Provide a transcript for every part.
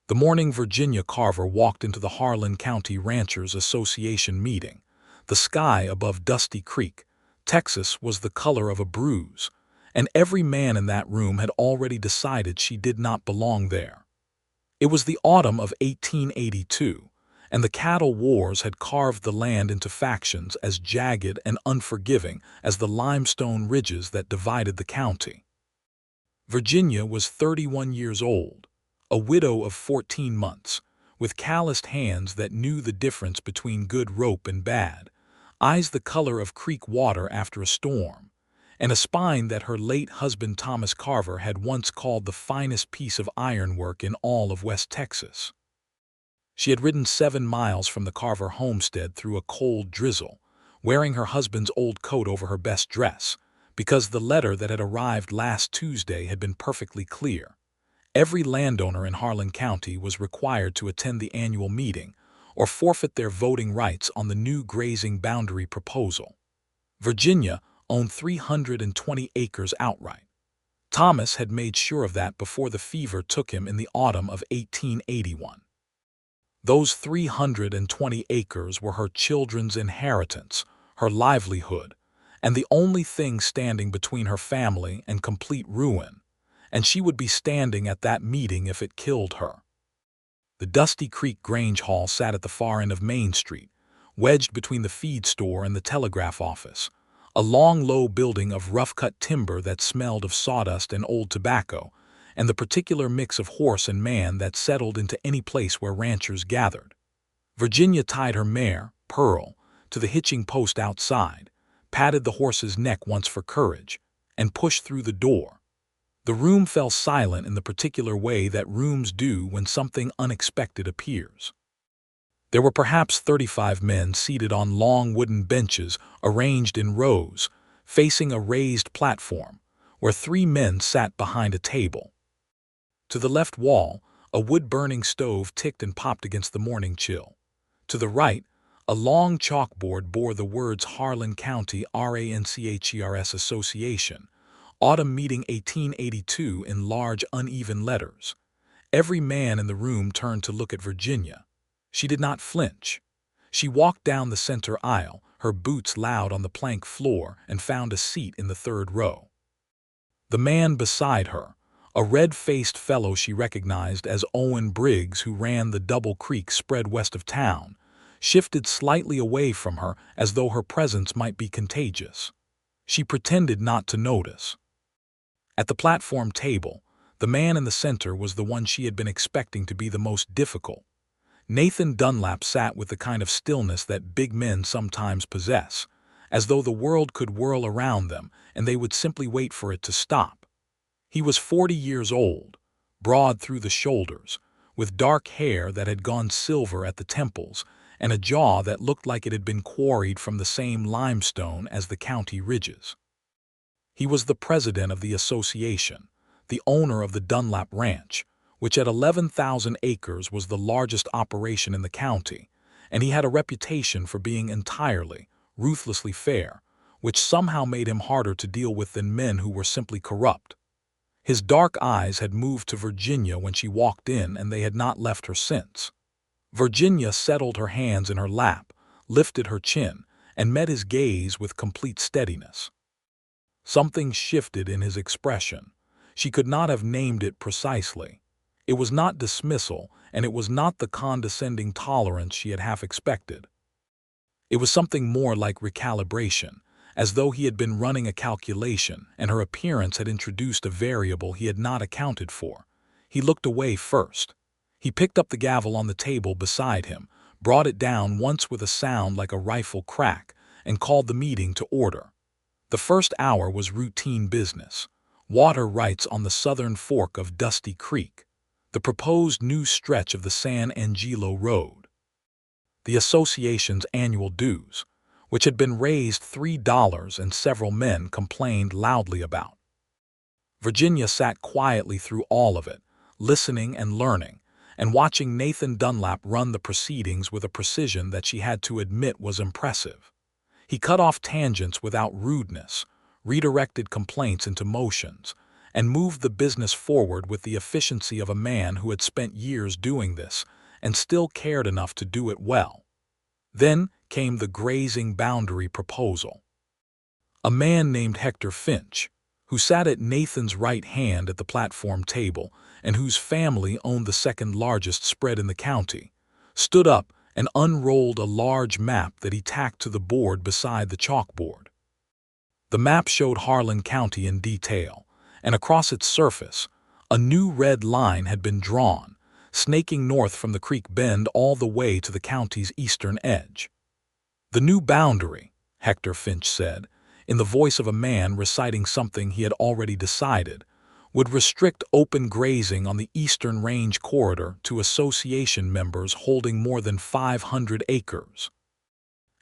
The morning Virginia Carver walked into the Harlan County Ranchers Association meeting. The sky above Dusty Creek, Texas, was the color of a bruise, and every man in that room had already decided she did not belong there. It was the autumn of 1882, and the cattle wars had carved the land into factions as jagged and unforgiving as the limestone ridges that divided the county. Virginia was 31 years old, a widow of 14 months, with calloused hands that knew the difference between good rope and bad, eyes the color of creek water after a storm, and a spine that her late husband Thomas Carver had once called the finest piece of ironwork in all of West Texas. She had ridden 7 miles from the Carver homestead through a cold drizzle, wearing her husband's old coat over her best dress, because the letter that had arrived last Tuesday had been perfectly clear. Every landowner in Harlan County was required to attend the annual meeting or forfeit their voting rights on the new grazing boundary proposal. Virginia owned 320 acres outright. Thomas had made sure of that before the fever took him in the autumn of 1881. Those 320 acres were her children's inheritance, her livelihood, and the only thing standing between her family and complete ruin, and she would be standing at that meeting if it killed her. The Dusty Creek Grange Hall sat at the far end of Main Street, wedged between the feed store and the telegraph office, a long, low building of rough-cut timber that smelled of sawdust and old tobacco, and the particular mix of horse and man that settled into any place where ranchers gathered. Virginia tied her mare, Pearl, to the hitching post outside, patted the horse's neck once for courage, and pushed through the door. The room fell silent in the particular way that rooms do when something unexpected appears. There were perhaps 35 men seated on long wooden benches arranged in rows, facing a raised platform, where 3 men sat behind a table. To the left wall, a wood-burning stove ticked and popped against the morning chill. To the right, a long chalkboard bore the words Harlan County RANCHERS Association, Autumn Meeting 1882 in large, uneven letters. Every man in the room turned to look at Virginia. She did not flinch. She walked down the center aisle, her boots loud on the plank floor, and found a seat in the 3rd row. The man beside her, a red-faced fellow she recognized as Owen Briggs, who ran the Double Creek spread west of town, shifted slightly away from her as though her presence might be contagious. She pretended not to notice. At the platform table, the man in the center was the one she had been expecting to be the most difficult. Nathan Dunlap sat with the kind of stillness that big men sometimes possess, as though the world could whirl around them and they would simply wait for it to stop. He was 40 years old, broad through the shoulders, with dark hair that had gone silver at the temples and a jaw that looked like it had been quarried from the same limestone as the county ridges. He was the president of the association, the owner of the Dunlap Ranch, which at 11,000 acres was the largest operation in the county, and he had a reputation for being entirely, ruthlessly fair, which somehow made him harder to deal with than men who were simply corrupt. His dark eyes had moved to Virginia when she walked in, and they had not left her since. Virginia settled her hands in her lap, lifted her chin, and met his gaze with complete steadiness. Something shifted in his expression. She could not have named it precisely. It was not dismissal, and it was not the condescending tolerance she had half expected. It was something more like recalibration, as though he had been running a calculation and her appearance had introduced a variable he had not accounted for. He looked away first. He picked up the gavel on the table beside him, brought it down once with a sound like a rifle crack, and called the meeting to order. The first hour was routine business. Water rights on the southern fork of Dusty Creek, the proposed new stretch of the San Angelo Road, the association's annual dues, which had been raised $3 and several men complained loudly about. Virginia sat quietly through all of it, listening and learning, and watching Nathan Dunlap run the proceedings with a precision that she had to admit was impressive. He cut off tangents without rudeness, redirected complaints into motions, and moved the business forward with the efficiency of a man who had spent years doing this and still cared enough to do it well. Then came the grazing boundary proposal. A man named Hector Finch, who sat at Nathan's right hand at the platform table and whose family owned the second largest spread in the county, stood up and unrolled a large map that he tacked to the board beside the chalkboard. The map showed Harlan County in detail, and across its surface, a new red line had been drawn, snaking north from the creek bend all the way to the county's eastern edge. "The new boundary," Hector Finch said, in the voice of a man reciting something he had already decided, would restrict open grazing on the Eastern Range corridor to association members holding more than 500 acres.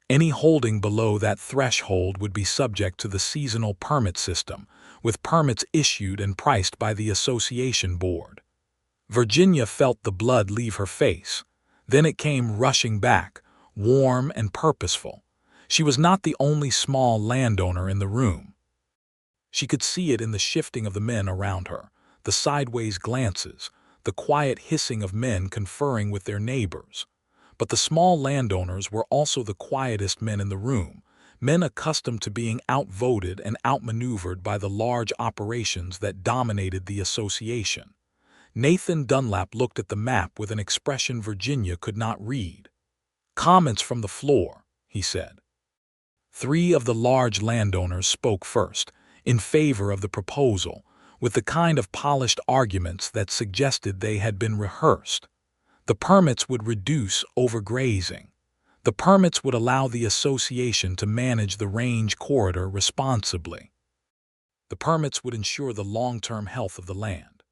Any holding below that threshold would be subject to the seasonal permit system, with permits issued and priced by the association board. Virginia felt the blood leave her face. Then it came rushing back, warm and purposeful. She was not the only small landowner in the room. She could see it in the shifting of the men around her, the sideways glances, the quiet hissing of men conferring with their neighbors. But the small landowners were also the quietest men in the room, men accustomed to being outvoted and outmaneuvered by the large operations that dominated the association. Nathan Dunlap looked at the map with an expression Virginia could not read. "Comments from the floor," he said. 3 of the large landowners spoke first, in favor of the proposal, with the kind of polished arguments that suggested they had been rehearsed. The permits would reduce overgrazing. The permits would allow the association to manage the range corridor responsibly. The permits would ensure the long-term health of the land.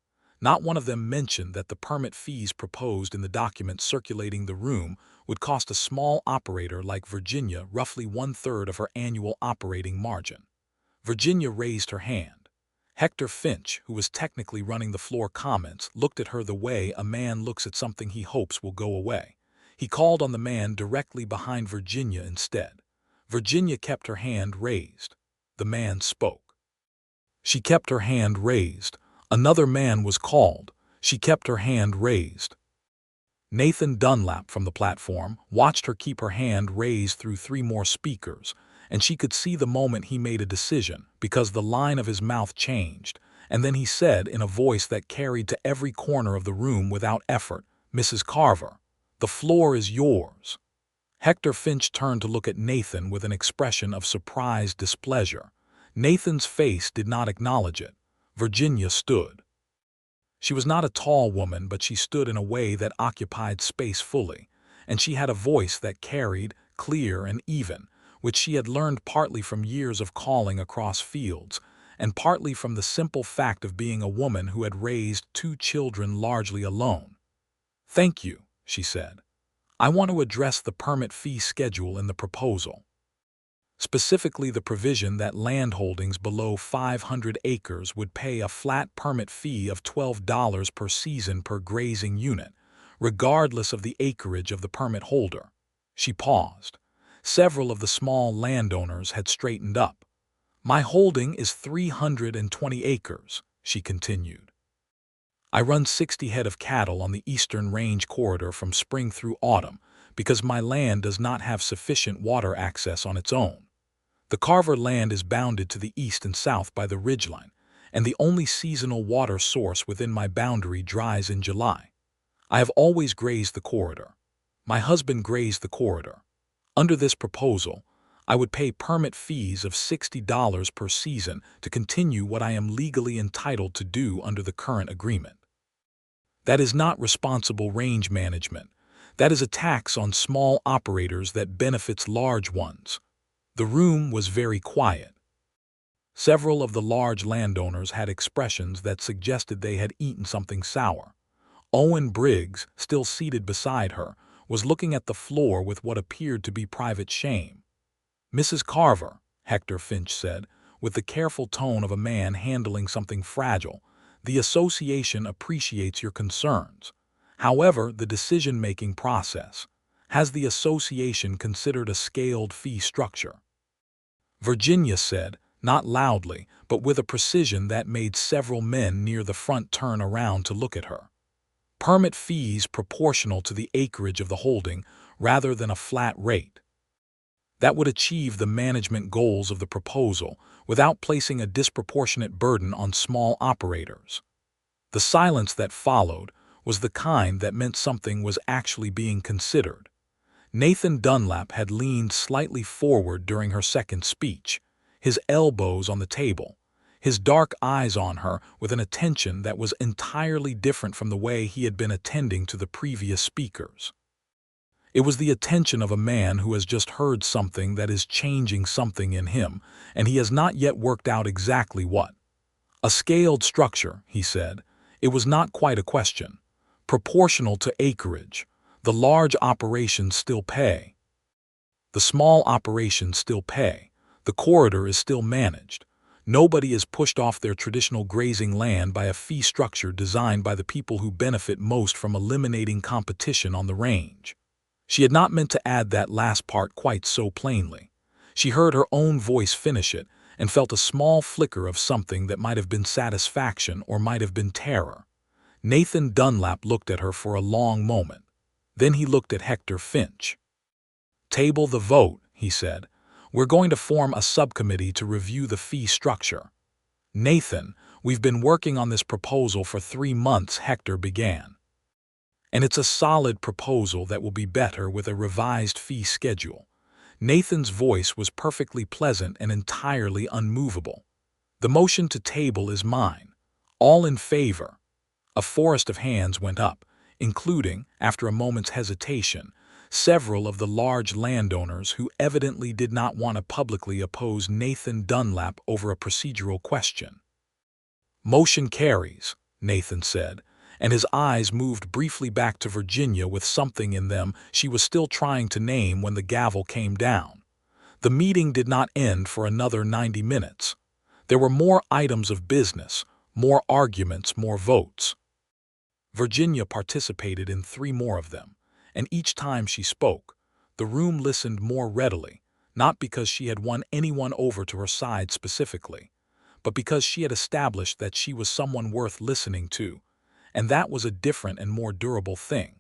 Not one of them mentioned that the permit fees proposed in the document circulating the room would cost a small operator like Virginia roughly 1/3 of her annual operating margin. Virginia raised her hand. Hector Finch, who was technically running the floor comments, looked at her the way a man looks at something he hopes will go away. He called on the man directly behind Virginia instead. Virginia kept her hand raised. The man spoke. She kept her hand raised. Another man was called. She kept her hand raised. Nathan Dunlap from the platform watched her keep her hand raised through 3 more speakers, and she could see the moment he made a decision because the line of his mouth changed, and then he said in a voice that carried to every corner of the room without effort, "Mrs. Carver, the floor is yours." Hector Finch turned to look at Nathan with an expression of surprised displeasure. Nathan's face did not acknowledge it. Virginia stood. She was not a tall woman, but she stood in a way that occupied space fully, and she had a voice that carried, clear and even, which she had learned partly from years of calling across fields, and partly from the simple fact of being a woman who had raised 2 children largely alone. "Thank you," she said. "I want to address the permit fee schedule in the proposal. Specifically the provision that landholdings below 500 acres would pay a flat permit fee of $12 per season per grazing unit, regardless of the acreage of the permit holder." She paused. Several of the small landowners had straightened up. "My holding is 320 acres, she continued. "I run 60 head of cattle on the Eastern Range corridor from spring through autumn because my land does not have sufficient water access on its own. The Carver land is bounded to the east and south by the ridgeline, and the only seasonal water source within my boundary dries in July. I have always grazed the corridor. My husband grazed the corridor. Under this proposal, I would pay permit fees of $60 per season to continue what I am legally entitled to do under the current agreement. That is not responsible range management. That is a tax on small operators that benefits large ones." The room was very quiet. Several of the large landowners had expressions that suggested they had eaten something sour. Owen Briggs, still seated beside her, was looking at the floor with what appeared to be private shame. "Mrs. Carver," Hector Finch said, with the careful tone of a man handling something fragile, "the association appreciates your concerns. However, the decision-making process. Has the association considered a scaled fee structure?" Virginia said, not loudly, but with a precision that made several men near the front turn around to look at her. Permit fees proportional to the acreage of the holding rather than a flat rate. That would achieve the management goals of the proposal without placing a disproportionate burden on small operators. The silence that followed was the kind that meant something was actually being considered. Nathan Dunlap had leaned slightly forward during her second speech, his elbows on the table, his dark eyes on her with an attention that was entirely different from the way he had been attending to the previous speakers. It was the attention of a man who has just heard something that is changing something in him, and he has not yet worked out exactly what. A scaled structure, he said. It was not quite a question. Proportional to acreage. The large operations still pay. The small operations still pay. The corridor is still managed. Nobody is pushed off their traditional grazing land by a fee structure designed by the people who benefit most from eliminating competition on the range. She had not meant to add that last part quite so plainly. She heard her own voice finish it and felt a small flicker of something that might have been satisfaction or might have been terror. Nathan Dunlap looked at her for a long moment. Then he looked at Hector Finch. "Table the vote," he said. "We're going to form a subcommittee to review the fee structure." "Nathan, we've been working on this proposal for 3 months," Hector began. "And it's a solid proposal that will be better with a revised fee schedule." Nathan's voice was perfectly pleasant and entirely unmovable. "The motion to table is mine. All in favor?" A forest of hands went up, including, after a moment's hesitation, several of the large landowners who evidently did not want to publicly oppose Nathan Dunlap over a procedural question. "Motion carries," Nathan said, and his eyes moved briefly back to Virginia with something in them she was still trying to name when the gavel came down. The meeting did not end for another 90 minutes. There were more items of business, more arguments, more votes. Virginia participated in 3 more of them, and each time she spoke, the room listened more readily, not because she had won anyone over to her side specifically, but because she had established that she was someone worth listening to, and that was a different and more durable thing.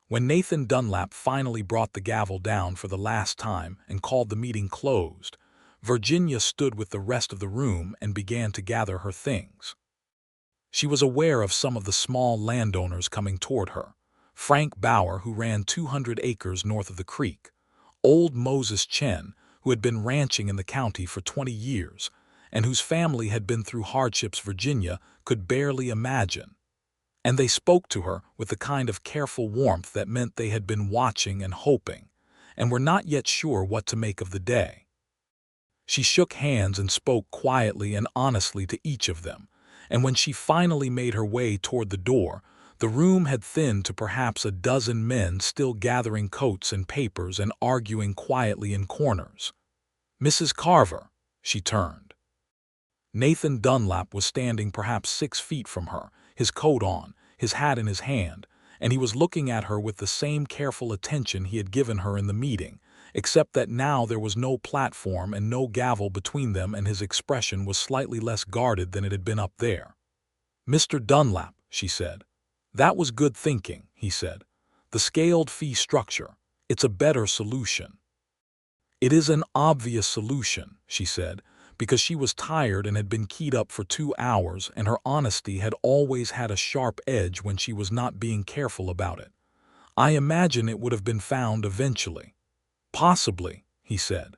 When Nathan Dunlap finally brought the gavel down for the last time and called the meeting closed, Virginia stood with the rest of the room and began to gather her things. She was aware of some of the small landowners coming toward her. Frank Bauer, who ran 200 acres north of the creek. Old Moses Chen, who had been ranching in the county for 20 years, and whose family had been through hardships Virginia could barely imagine. And they spoke to her with the kind of careful warmth that meant they had been watching and hoping, and were not yet sure what to make of the day. She shook hands and spoke quietly and honestly to each of them, and when she finally made her way toward the door, the room had thinned to perhaps a dozen men still gathering coats and papers and arguing quietly in corners. "Mrs. Carver," she turned. Nathan Dunlap was standing perhaps 6 feet from her, his coat on, his hat in his hand, and he was looking at her with the same careful attention he had given her in the meeting, except that now there was no platform and no gavel between them, and his expression was slightly less guarded than it had been up there. "Mr. Dunlap," she said. "That was good thinking," he said. "The scaled fee structure. It's a better solution." "It is an obvious solution," she said, because she was tired and had been keyed up for 2 hours, and her honesty had always had a sharp edge when she was not being careful about it. "I imagine it would have been found eventually." "Possibly," he said.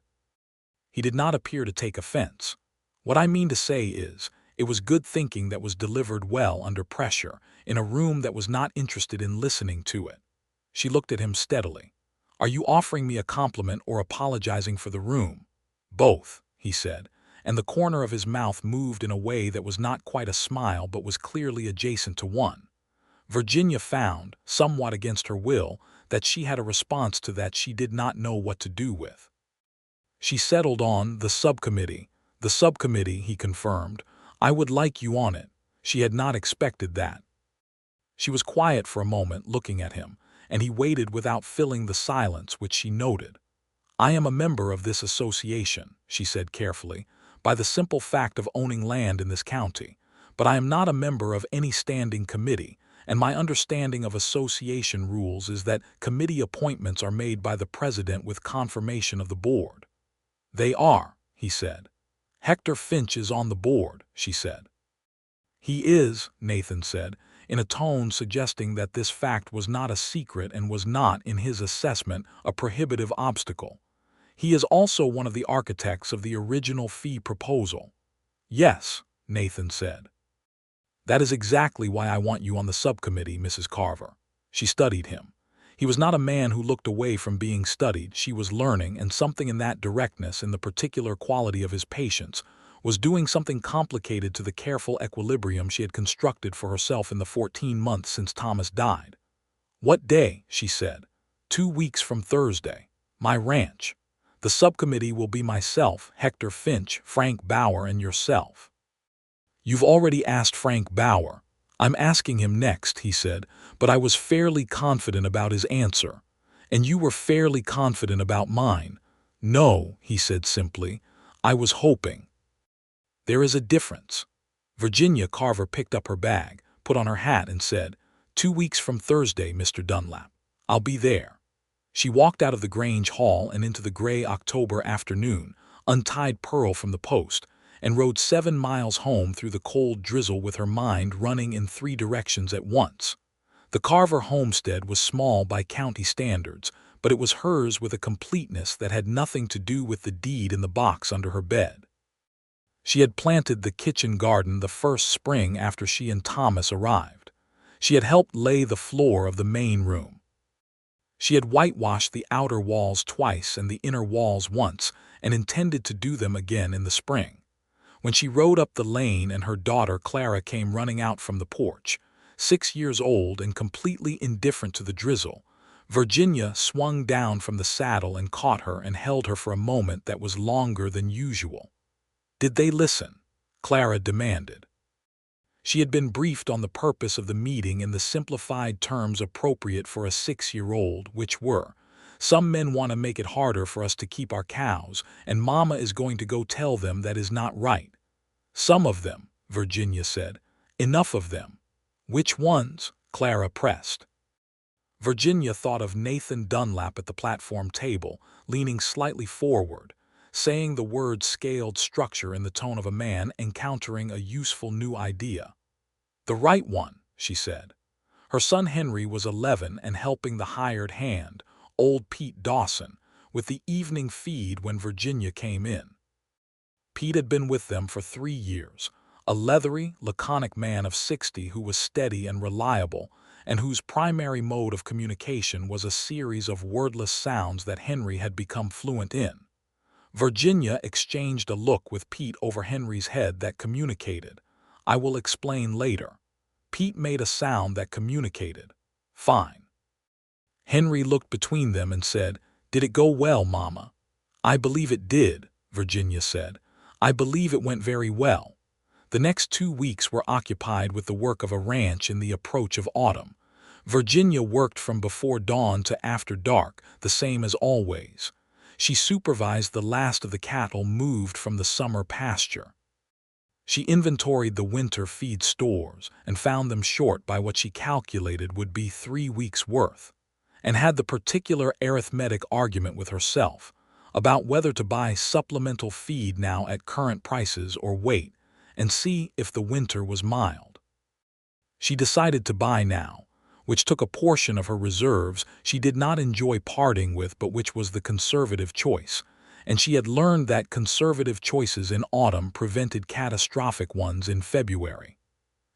He did not appear to take offense. "What I mean to say is, it was good thinking that was delivered well under pressure, in a room that was not interested in listening to it." She looked at him steadily. "Are you offering me a compliment or apologizing for the room?" "Both," he said, and the corner of his mouth moved in a way that was not quite a smile but was clearly adjacent to one. Virginia found, somewhat against her will, that she had a response to that she did not know what to do with. She settled on the subcommittee. "The subcommittee," he confirmed. "I would like you on it." She had not expected that. She was quiet for a moment, looking at him, and he waited without filling the silence, which she noted. "I am a member of this association," she said carefully, by the simple fact of owning land in this county, but I am not a member of any standing committee, and my understanding of association rules is that committee appointments are made by the president with confirmation of the board. They are, he said. Hector Finch is on the board, she said. He is, Nathan said, in a tone suggesting that this fact was not a secret and was not, in his assessment, a prohibitive obstacle. He is also one of the architects of the original fee proposal. Yes, Nathan said. That is exactly why I want you on the subcommittee, Mrs. Carver. She studied him. He was not a man who looked away from being studied. She was learning, and something in that directness, in the particular quality of his patience, was doing something complicated to the careful equilibrium she had constructed for herself in the 14 months since Thomas died. What day? She said. 2 weeks from Thursday. My ranch. The subcommittee will be myself, Hector Finch, Frank Bauer, and yourself. You've already asked Frank Bauer. I'm asking him next, he said, but I was fairly confident about his answer. And you were fairly confident about mine. No, he said simply. I was hoping. There is a difference. Virginia Carver picked up her bag, put on her hat, and said, 2 weeks from Thursday, Mr. Dunlap. I'll be there. She walked out of the Grange Hall and into the gray October afternoon, untied Pearl from the post, and rode 7 miles home through the cold drizzle with her mind running in 3 directions at once. The Carver homestead was small by county standards, but it was hers with a completeness that had nothing to do with the deed in the box under her bed. She had planted the kitchen garden the first spring after she and Thomas arrived. She had helped lay the floor of the main room. She had whitewashed the outer walls twice and the inner walls once, and intended to do them again in the spring. When she rode up the lane and her daughter Clara came running out from the porch, 6 years old and completely indifferent to the drizzle, Virginia swung down from the saddle and caught her and held her for a moment that was longer than usual. Did they listen? Clara demanded. She had been briefed on the purpose of the meeting in the simplified terms appropriate for a 6-year-old, which were, some men want to make it harder for us to keep our cows, and Mama is going to go tell them that is not right. Some of them, Virginia said. Enough of them. Which ones? Clara pressed. Virginia thought of Nathan Dunlap at the platform table, leaning slightly forward, saying the word scaled structure in the tone of a man encountering a useful new idea. The right one, she said. Her son Henry was 11 and helping the hired hand, old Pete Dawson, with the evening feed when Virginia came in. Pete had been with them for 3 years, a leathery, laconic man of 60 who was steady and reliable, and whose primary mode of communication was a series of wordless sounds that Henry had become fluent in. Virginia exchanged a look with Pete over Henry's head that communicated, "I will explain later." Pete made a sound that communicated, "Fine." Henry looked between them and said, "Did it go well, Mama?" "I believe it did," Virginia said. "I believe it went very well." The next 2 weeks were occupied with the work of a ranch in the approach of autumn. Virginia worked from before dawn to after dark, the same as always. She supervised the last of the cattle moved from the summer pasture. She inventoried the winter feed stores and found them short by what she calculated would be 3 weeks' worth, and had the particular arithmetic argument with herself about whether to buy supplemental feed now at current prices or wait and see if the winter was mild. She decided to buy now, which took a portion of her reserves she did not enjoy parting with but which was the conservative choice, and she had learned that conservative choices in autumn prevented catastrophic ones in February.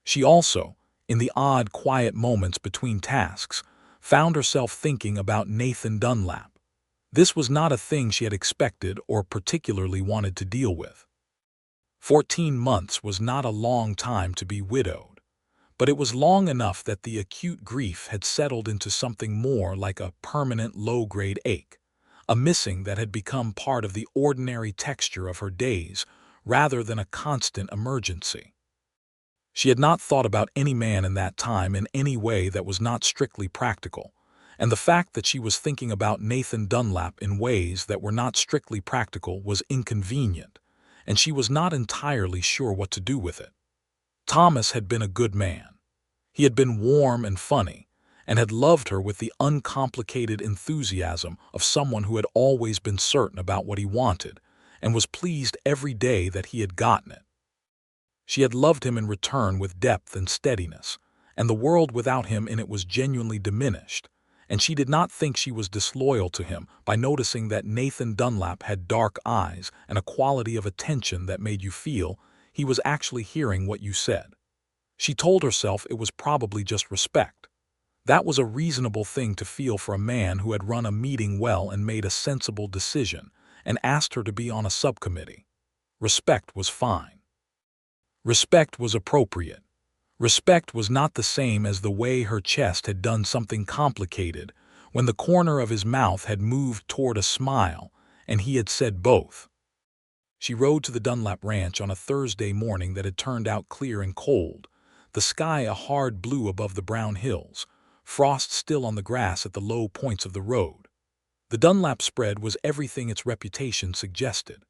She also, in the odd quiet moments between tasks, found herself thinking about Nathan Dunlap. This was not a thing she had expected or particularly wanted to deal with. 14 months was not a long time to be widowed, but it was long enough that the acute grief had settled into something more like a permanent low-grade ache, a missing that had become part of the ordinary texture of her days rather than a constant emergency. She had not thought about any man in that time in any way that was not strictly practical, and the fact that she was thinking about Nathan Dunlap in ways that were not strictly practical was inconvenient, and she was not entirely sure what to do with it. Thomas had been a good man. He had been warm and funny, and had loved her with the uncomplicated enthusiasm of someone who had always been certain about what he wanted, and was pleased every day that he had gotten it. She had loved him in return with depth and steadiness, and the world without him in it was genuinely diminished, and she did not think she was disloyal to him by noticing that Nathan Dunlap had dark eyes and a quality of attention that made you feel he was actually hearing what you said. She told herself it was probably just respect. That was a reasonable thing to feel for a man who had run a meeting well and made a sensible decision and asked her to be on a subcommittee. Respect was fine. Respect was appropriate. Respect was not the same as the way her chest had done something complicated when the corner of his mouth had moved toward a smile and he had said both. She rode to the Dunlap ranch on a Thursday morning that had turned out clear and cold, the sky a hard blue above the brown hills, frost still on the grass at the low points of the road. The Dunlap spread was everything its reputation suggested.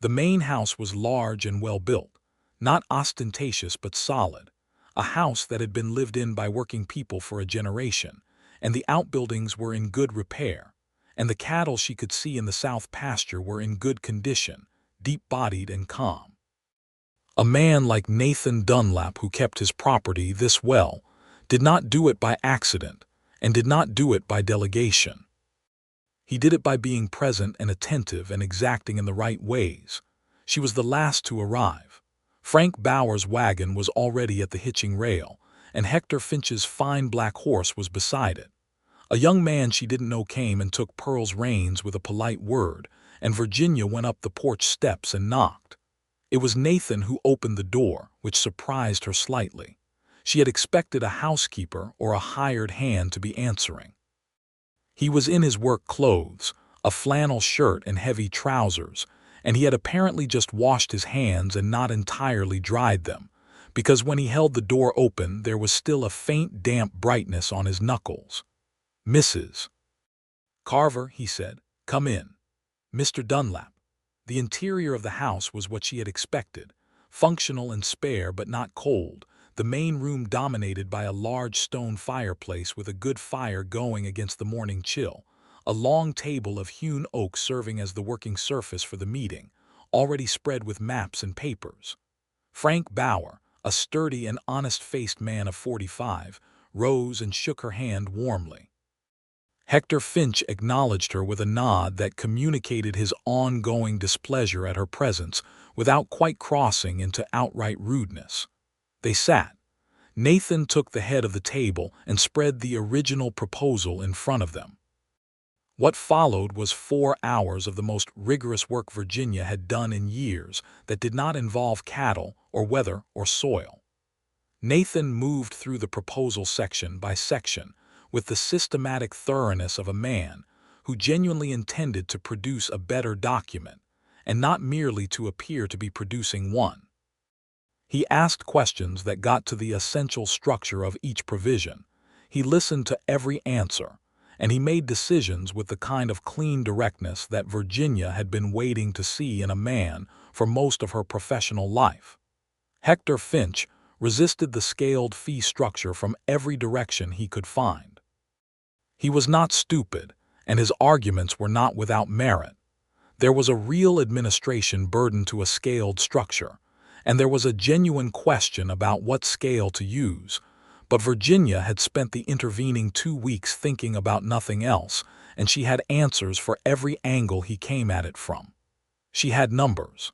The main house was large and well built, not ostentatious but solid, a house that had been lived in by working people for a generation, and the outbuildings were in good repair, and the cattle she could see in the south pasture were in good condition, deep-bodied and calm. A man like Nathan Dunlap, who kept his property this well, did not do it by accident and did not do it by delegation. He did it by being present and attentive and exacting in the right ways. She was the last to arrive. Frank Bauer's wagon was already at the hitching rail, and Hector Finch's fine black horse was beside it. A young man she didn't know came and took Pearl's reins with a polite word, and Virginia went up the porch steps and knocked. It was Nathan who opened the door, which surprised her slightly. She had expected a housekeeper or a hired hand to be answering. He was in his work clothes, a flannel shirt and heavy trousers, and he had apparently just washed his hands and not entirely dried them, because when he held the door open there was still a faint damp brightness on his knuckles. "Mrs. Carver," he said, "come in." Mr. Dunlap. The interior of the house was what she had expected, functional and spare but not cold, the main room dominated by a large stone fireplace with a good fire going against the morning chill, a long table of hewn oak serving as the working surface for the meeting, already spread with maps and papers. Frank Bauer, a sturdy and honest-faced man of 45, rose and shook her hand warmly. Hector Finch acknowledged her with a nod that communicated his ongoing displeasure at her presence without quite crossing into outright rudeness. They sat. Nathan took the head of the table and spread the original proposal in front of them. What followed was 4 hours of the most rigorous work Virginia had done in years that did not involve cattle or weather or soil. Nathan moved through the proposal section by section with the systematic thoroughness of a man who genuinely intended to produce a better document, and not merely to appear to be producing one. He asked questions that got to the essential structure of each provision. He listened to every answer, and he made decisions with the kind of clean directness that Virginia had been waiting to see in a man for most of her professional life. Hector Finch resisted the scaled fee structure from every direction he could find. He was not stupid, and his arguments were not without merit. There was a real administration burden to a scaled structure, and there was a genuine question about what scale to use, but Virginia had spent the intervening 2 weeks thinking about nothing else, and she had answers for every angle he came at it from. She had numbers.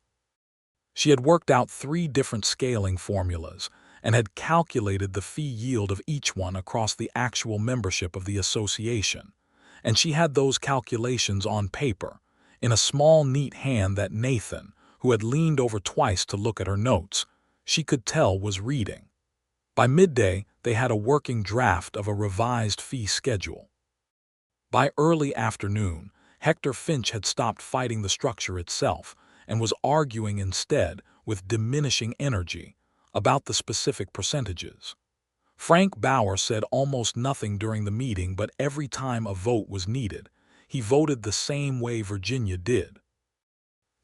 She had worked out 3 different scaling formulas, and had calculated the fee yield of each one across the actual membership of the association, and she had those calculations on paper, in a small neat hand that Nathan, who had leaned over twice to look at her notes, she could tell was reading. By midday, they had a working draft of a revised fee schedule. By early afternoon, Hector Finch had stopped fighting the structure itself and was arguing instead, with diminishing energy, about the specific percentages. Frank Bauer said almost nothing during the meeting, but every time a vote was needed, he voted the same way Virginia did.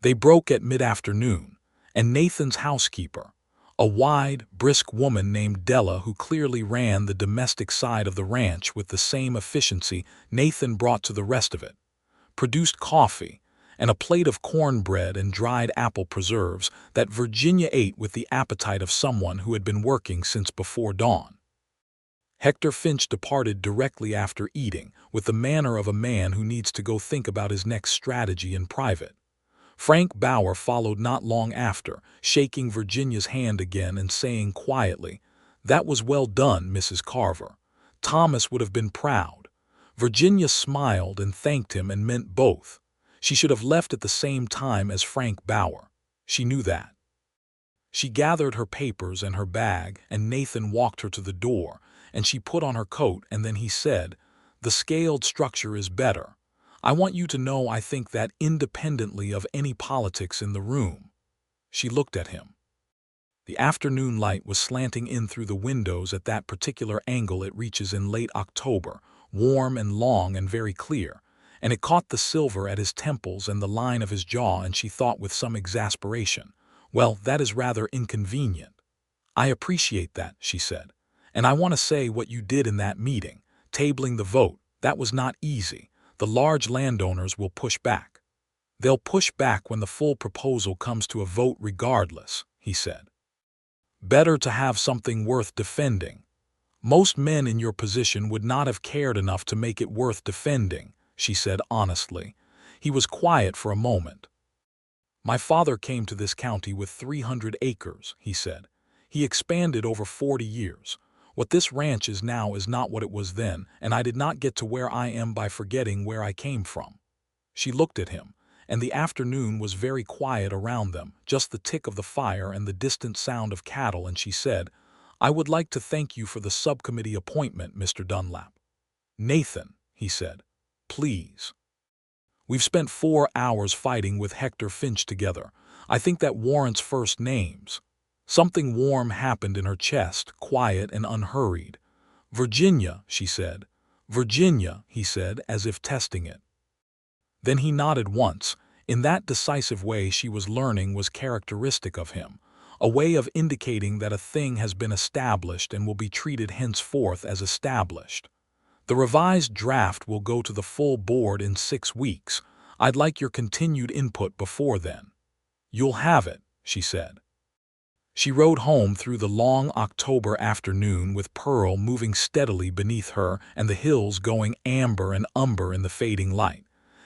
They broke at mid-afternoon, and Nathan's housekeeper, a wide, brisk woman named Della who clearly ran the domestic side of the ranch with the same efficiency Nathan brought to the rest of it, produced coffee and a plate of cornbread and dried apple preserves that Virginia ate with the appetite of someone who had been working since before dawn. Hector Finch departed directly after eating, with the manner of a man who needs to go think about his next strategy in private. Frank Bauer followed not long after, shaking Virginia's hand again and saying quietly, "That was well done, Mrs. Carver. Thomas would have been proud." Virginia smiled and thanked him and meant both. She should have left at the same time as Frank Bauer. She knew that. She gathered her papers and her bag, and Nathan walked her to the door, and she put on her coat, and then he said, "The scaled structure is better. I want you to know I think that independently of any politics in the room." She looked at him. The afternoon light was slanting in through the windows at that particular angle it reaches in late October, warm and long and very clear, and it caught the silver at his temples and the line of his jaw, and she thought with some exasperation, "Well, that is rather inconvenient." "I appreciate that," she said. "And I want to say what you did in that meeting, tabling the vote, that was not easy. The large landowners will push back." "They'll push back when the full proposal comes to a vote regardless," he said. "Better to have something worth defending." "Most men in your position would not have cared enough to make it worth defending," she said honestly. He was quiet for a moment. "My father came to this county with 300 acres, he said. "He expanded over 40 years. What this ranch is now is not what it was then, and I did not get to where I am by forgetting where I came from." She looked at him, and the afternoon was very quiet around them, just the tick of the fire and the distant sound of cattle, and she said, "I would like to thank you for the subcommittee appointment, Mr. Dunlap." "Nathan," he said, "please. We've spent 4 hours fighting with Hector Finch together. I think that warrants first names." Something warm happened in her chest, quiet and unhurried. "Virginia," she said. "Virginia," he said, as if testing it. Then he nodded once, in that decisive way she was learning was characteristic of him, a way of indicating that a thing has been established and will be treated henceforth as established. "The revised draft will go to the full board in 6 weeks. I'd like your continued input before then." "You'll have it," she said. She rode home through the long October afternoon with Pearl moving steadily beneath her and the hills going amber and umber in the fading light,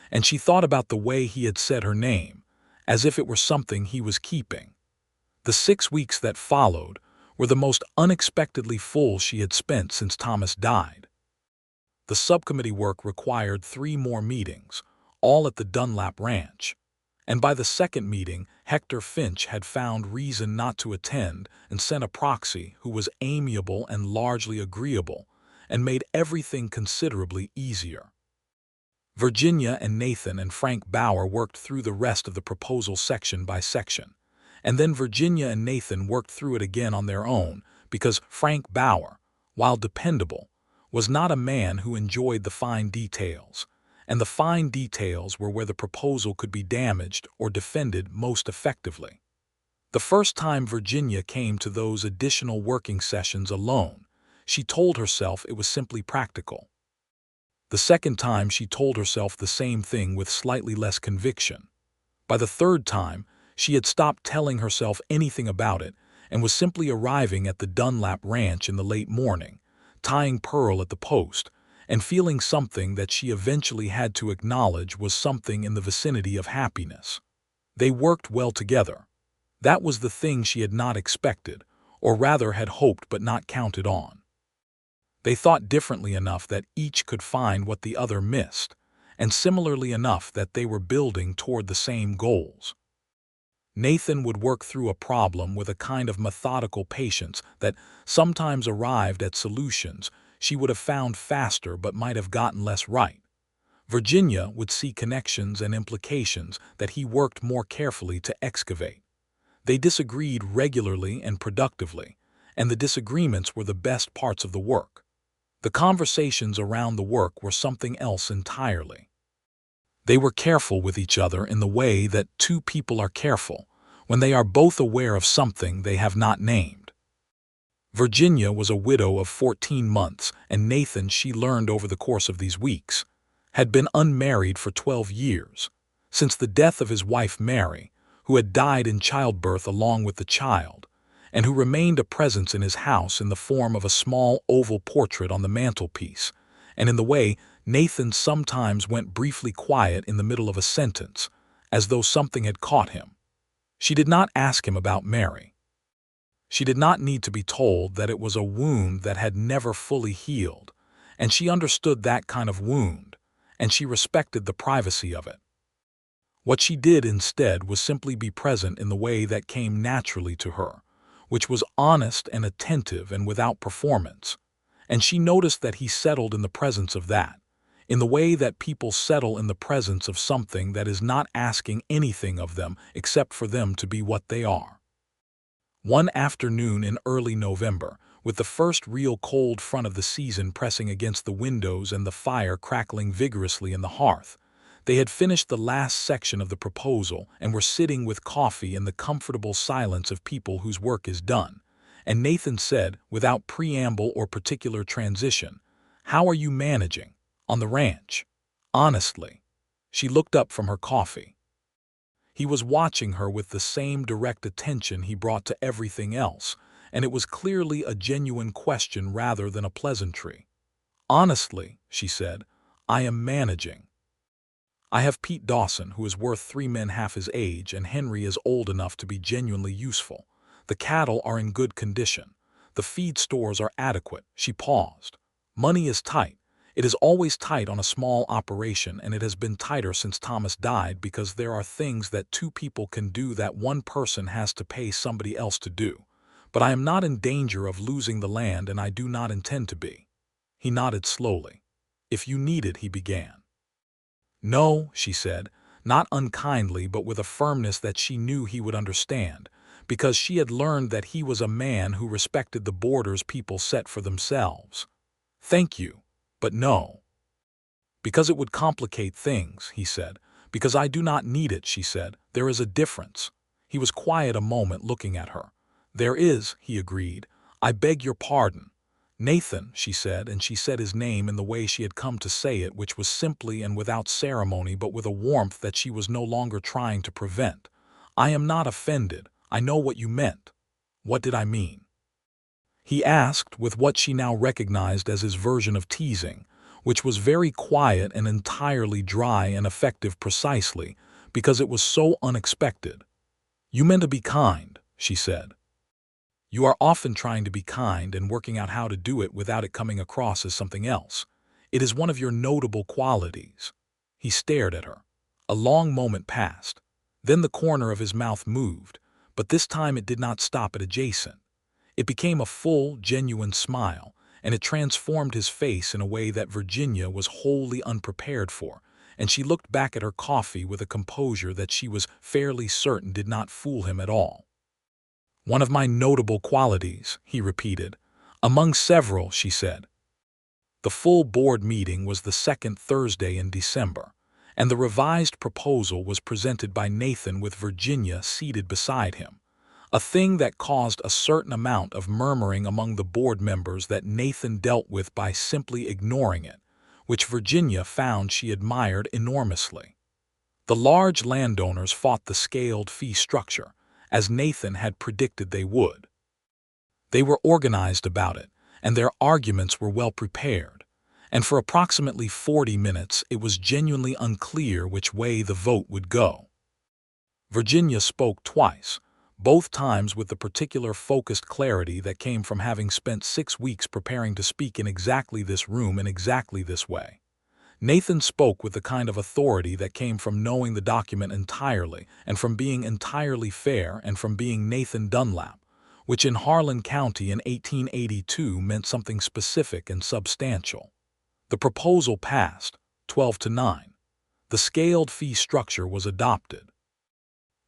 and she thought about the way he had said her name, as if it were something he was keeping. The 6 weeks that followed were the most unexpectedly full she had spent since Thomas died. The subcommittee work required 3 more meetings, all at the Dunlap Ranch. And by the second meeting, Hector Finch had found reason not to attend and sent a proxy who was amiable and largely agreeable, and made everything considerably easier. Virginia and Nathan and Frank Bauer worked through the rest of the proposal section by section, and then Virginia and Nathan worked through it again on their own, because Frank Bauer, while dependable, was not a man who enjoyed the fine details, and the fine details were where the proposal could be damaged or defended most effectively. The first time Virginia came to those additional working sessions alone, she told herself it was simply practical. The second time she told herself the same thing with slightly less conviction. By the third time, she had stopped telling herself anything about it and was simply arriving at the Dunlap Ranch in the late morning, tying Pearl at the post, and feeling something that she eventually had to acknowledge was something in the vicinity of happiness. They worked well together. That was the thing she had not expected, or rather had hoped but not counted on. They thought differently enough that each could find what the other missed, and similarly enough that they were building toward the same goals. Nathan would work through a problem with a kind of methodical patience that sometimes arrived at solutions she would have found faster but might have gotten less right. Virginia would see connections and implications that he worked more carefully to excavate. They disagreed regularly and productively, and the disagreements were the best parts of the work. The conversations around the work were something else entirely. They were careful with each other in the way that two people are careful when they are both aware of something they have not named. Virginia was a widow of 14 months, and Nathan, she learned over the course of these weeks, had been unmarried for 12 years, since the death of his wife Mary, who had died in childbirth along with the child, and who remained a presence in his house in the form of a small oval portrait on the mantelpiece, and in the way Nathan sometimes went briefly quiet in the middle of a sentence, as though something had caught him. She did not ask him about Mary. She did not need to be told that it was a wound that had never fully healed, and she understood that kind of wound, and she respected the privacy of it. What she did instead was simply be present in the way that came naturally to her, which was honest and attentive and without performance, and she noticed that he settled in the presence of that, in the way that people settle in the presence of something that is not asking anything of them except for them to be what they are. One afternoon in early November, with the first real cold front of the season pressing against the windows and the fire crackling vigorously in the hearth, they had finished the last section of the proposal and were sitting with coffee in the comfortable silence of people whose work is done, and Nathan said, without preamble or particular transition, "How are you managing on the ranch?" Honestly. She looked up from her coffee. He was watching her with the same direct attention he brought to everything else, and it was clearly a genuine question rather than a pleasantry. "Honestly," she said, "I am managing. I have Pete Dawson, who is worth 3 men half his age, and Henry is old enough to be genuinely useful. The cattle are in good condition. The feed stores are adequate." She paused. "Money is tight. It is always tight on a small operation, and it has been tighter since Thomas died because there are things that two people can do that one person has to pay somebody else to do. But I am not in danger of losing the land, and I do not intend to be." He nodded slowly. "If you need it," he began. "No," she said, not unkindly but with a firmness that she knew he would understand, because she had learned that he was a man who respected the borders people set for themselves. "Thank you. But no." "Because it would complicate things," he said. "Because I do not need it," she said. "There is a difference." He was quiet a moment, looking at her. "There is," he agreed. "I beg your pardon." "Nathan," she said, and she said his name in the way she had come to say it, which was simply and without ceremony but with a warmth that she was no longer trying to prevent. "I am not offended. I know what you meant." "What did I mean?" he asked, with what she now recognized as his version of teasing, which was very quiet and entirely dry and effective precisely because it was so unexpected. "You meant to be kind," she said. "You are often trying to be kind and working out how to do it without it coming across as something else. It is one of your notable qualities." He stared at her. A long moment passed. Then the corner of his mouth moved, but this time it did not stop at adjacent. It became a full, genuine smile, and it transformed his face in a way that Virginia was wholly unprepared for, and she looked back at her coffee with a composure that she was fairly certain did not fool him at all. "One of my notable qualities," he repeated. "Among several," she said. The full board meeting was the second Thursday in December, and the revised proposal was presented by Nathan with Virginia seated beside him, a thing that caused a certain amount of murmuring among the board members that Nathan dealt with by simply ignoring it, which Virginia found she admired enormously. The large landowners fought the scaled fee structure, as Nathan had predicted they would. They were organized about it, and their arguments were well prepared, and for approximately 40 minutes it was genuinely unclear which way the vote would go. Virginia spoke twice, both times with the particular focused clarity that came from having spent 6 weeks preparing to speak in exactly this room in exactly this way. Nathan spoke with the kind of authority that came from knowing the document entirely, and from being entirely fair, and from being Nathan Dunlap, which in Harlan County in 1882 meant something specific and substantial. The proposal passed, 12-9. The scaled fee structure was adopted.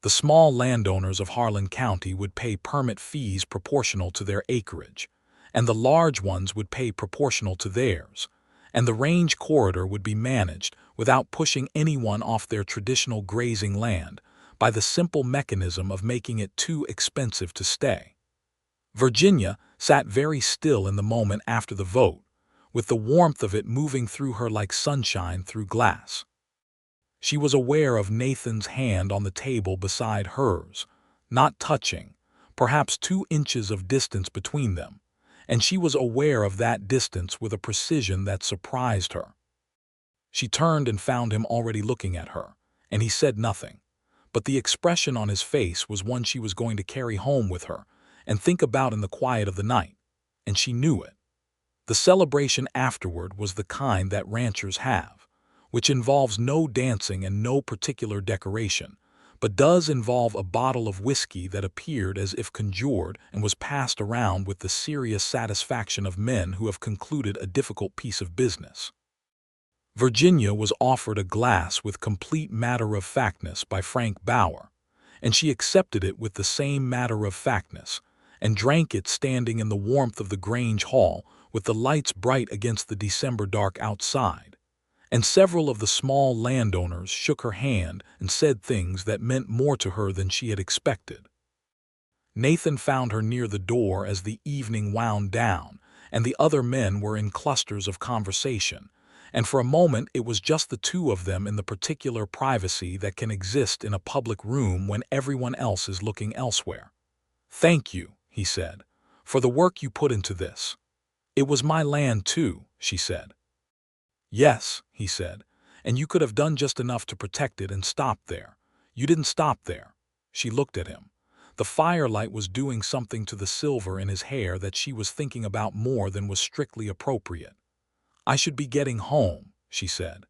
The small landowners of Harlan County would pay permit fees proportional to their acreage, and the large ones would pay proportional to theirs, and the range corridor would be managed without pushing anyone off their traditional grazing land by the simple mechanism of making it too expensive to stay. Virginia sat very still in the moment after the vote, with the warmth of it moving through her like sunshine through glass. She was aware of Nathan's hand on the table beside hers, not touching, perhaps 2 inches of distance between them, and she was aware of that distance with a precision that surprised her. She turned and found him already looking at her, and he said nothing, but the expression on his face was one she was going to carry home with her and think about in the quiet of the night, and she knew it. The celebration afterward was the kind that ranchers have, which involves no dancing and no particular decoration, but does involve a bottle of whiskey that appeared as if conjured and was passed around with the serious satisfaction of men who have concluded a difficult piece of business. Virginia was offered a glass with complete matter-of-factness by Frank Bauer, and she accepted it with the same matter-of-factness, and drank it standing in the warmth of the Grange Hall with the lights bright against the December dark outside. And several of the small landowners shook her hand and said things that meant more to her than she had expected. Nathan found her near the door as the evening wound down, and the other men were in clusters of conversation, and for a moment it was just the two of them in the particular privacy that can exist in a public room when everyone else is looking elsewhere. "Thank you," he said, "for the work you put into this." "It was my land too," she said. "Yes," he said, "and you could have done just enough to protect it and stopped there. You didn't stop there." She looked at him. The firelight was doing something to the silver in his hair that she was thinking about more than was strictly appropriate. "I should be getting home," she said.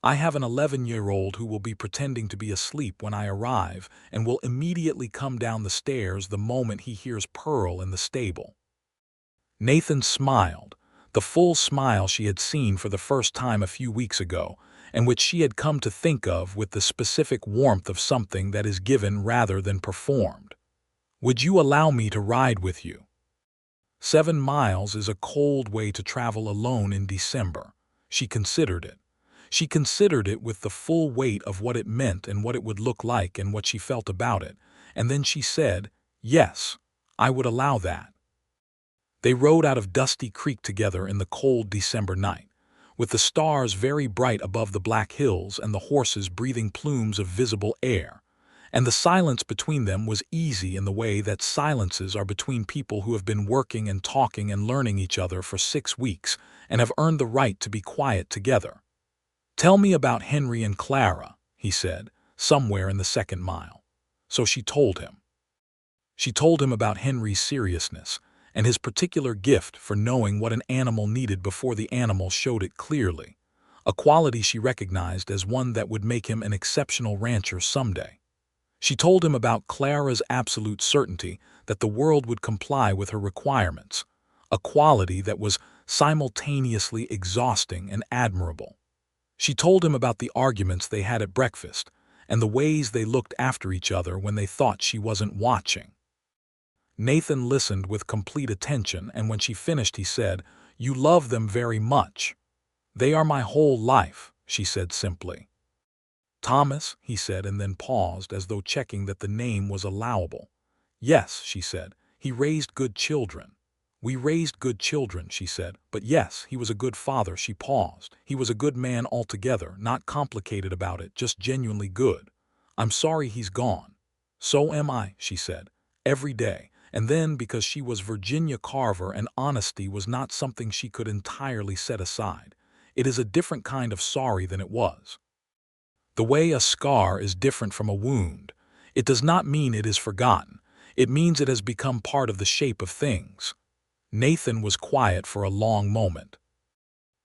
"I have an 11-year-old who will be pretending to be asleep when I arrive and will immediately come down the stairs the moment he hears Pearl in the stable." Nathan smiled, the full smile she had seen for the first time a few weeks ago, and which she had come to think of with the specific warmth of something that is given rather than performed. "Would you allow me to ride with you?" 7 miles is a cold way to travel alone in December. She considered it. She considered it with the full weight of what it meant and what it would look like and what she felt about it, and then she said, "Yes, I would allow that." They rode out of Dusty Creek together in the cold December night, with the stars very bright above the black hills and the horses breathing plumes of visible air, and the silence between them was easy in the way that silences are between people who have been working and talking and learning each other for 6 weeks and have earned the right to be quiet together. "Tell me about Henry and Clara," he said, somewhere in the 2nd mile. So she told him. She told him about Henry's seriousness, and his particular gift for knowing what an animal needed before the animal showed it clearly, a quality she recognized as one that would make him an exceptional rancher someday. She told him about Clara's absolute certainty that the world would comply with her requirements, a quality that was simultaneously exhausting and admirable. She told him about the arguments they had at breakfast and the ways they looked after each other when they thought she wasn't watching. Nathan listened with complete attention, and when she finished he said, "You love them very much." "They are my whole life," she said simply. "Thomas," he said, and then paused as though checking that the name was allowable. "Yes," she said, "he raised good children." "We raised good children," she said, "but yes, he was a good father." She paused. "He was a good man altogether, not complicated about it, just genuinely good. I'm sorry he's gone." "So am I," she said, "every day." And then, because she was Virginia Carver and honesty was not something she could entirely set aside, it is a different kind of sorry than it was. The way a scar is different from a wound, it does not mean it is forgotten. It means it has become part of the shape of things. Nathan was quiet for a long moment.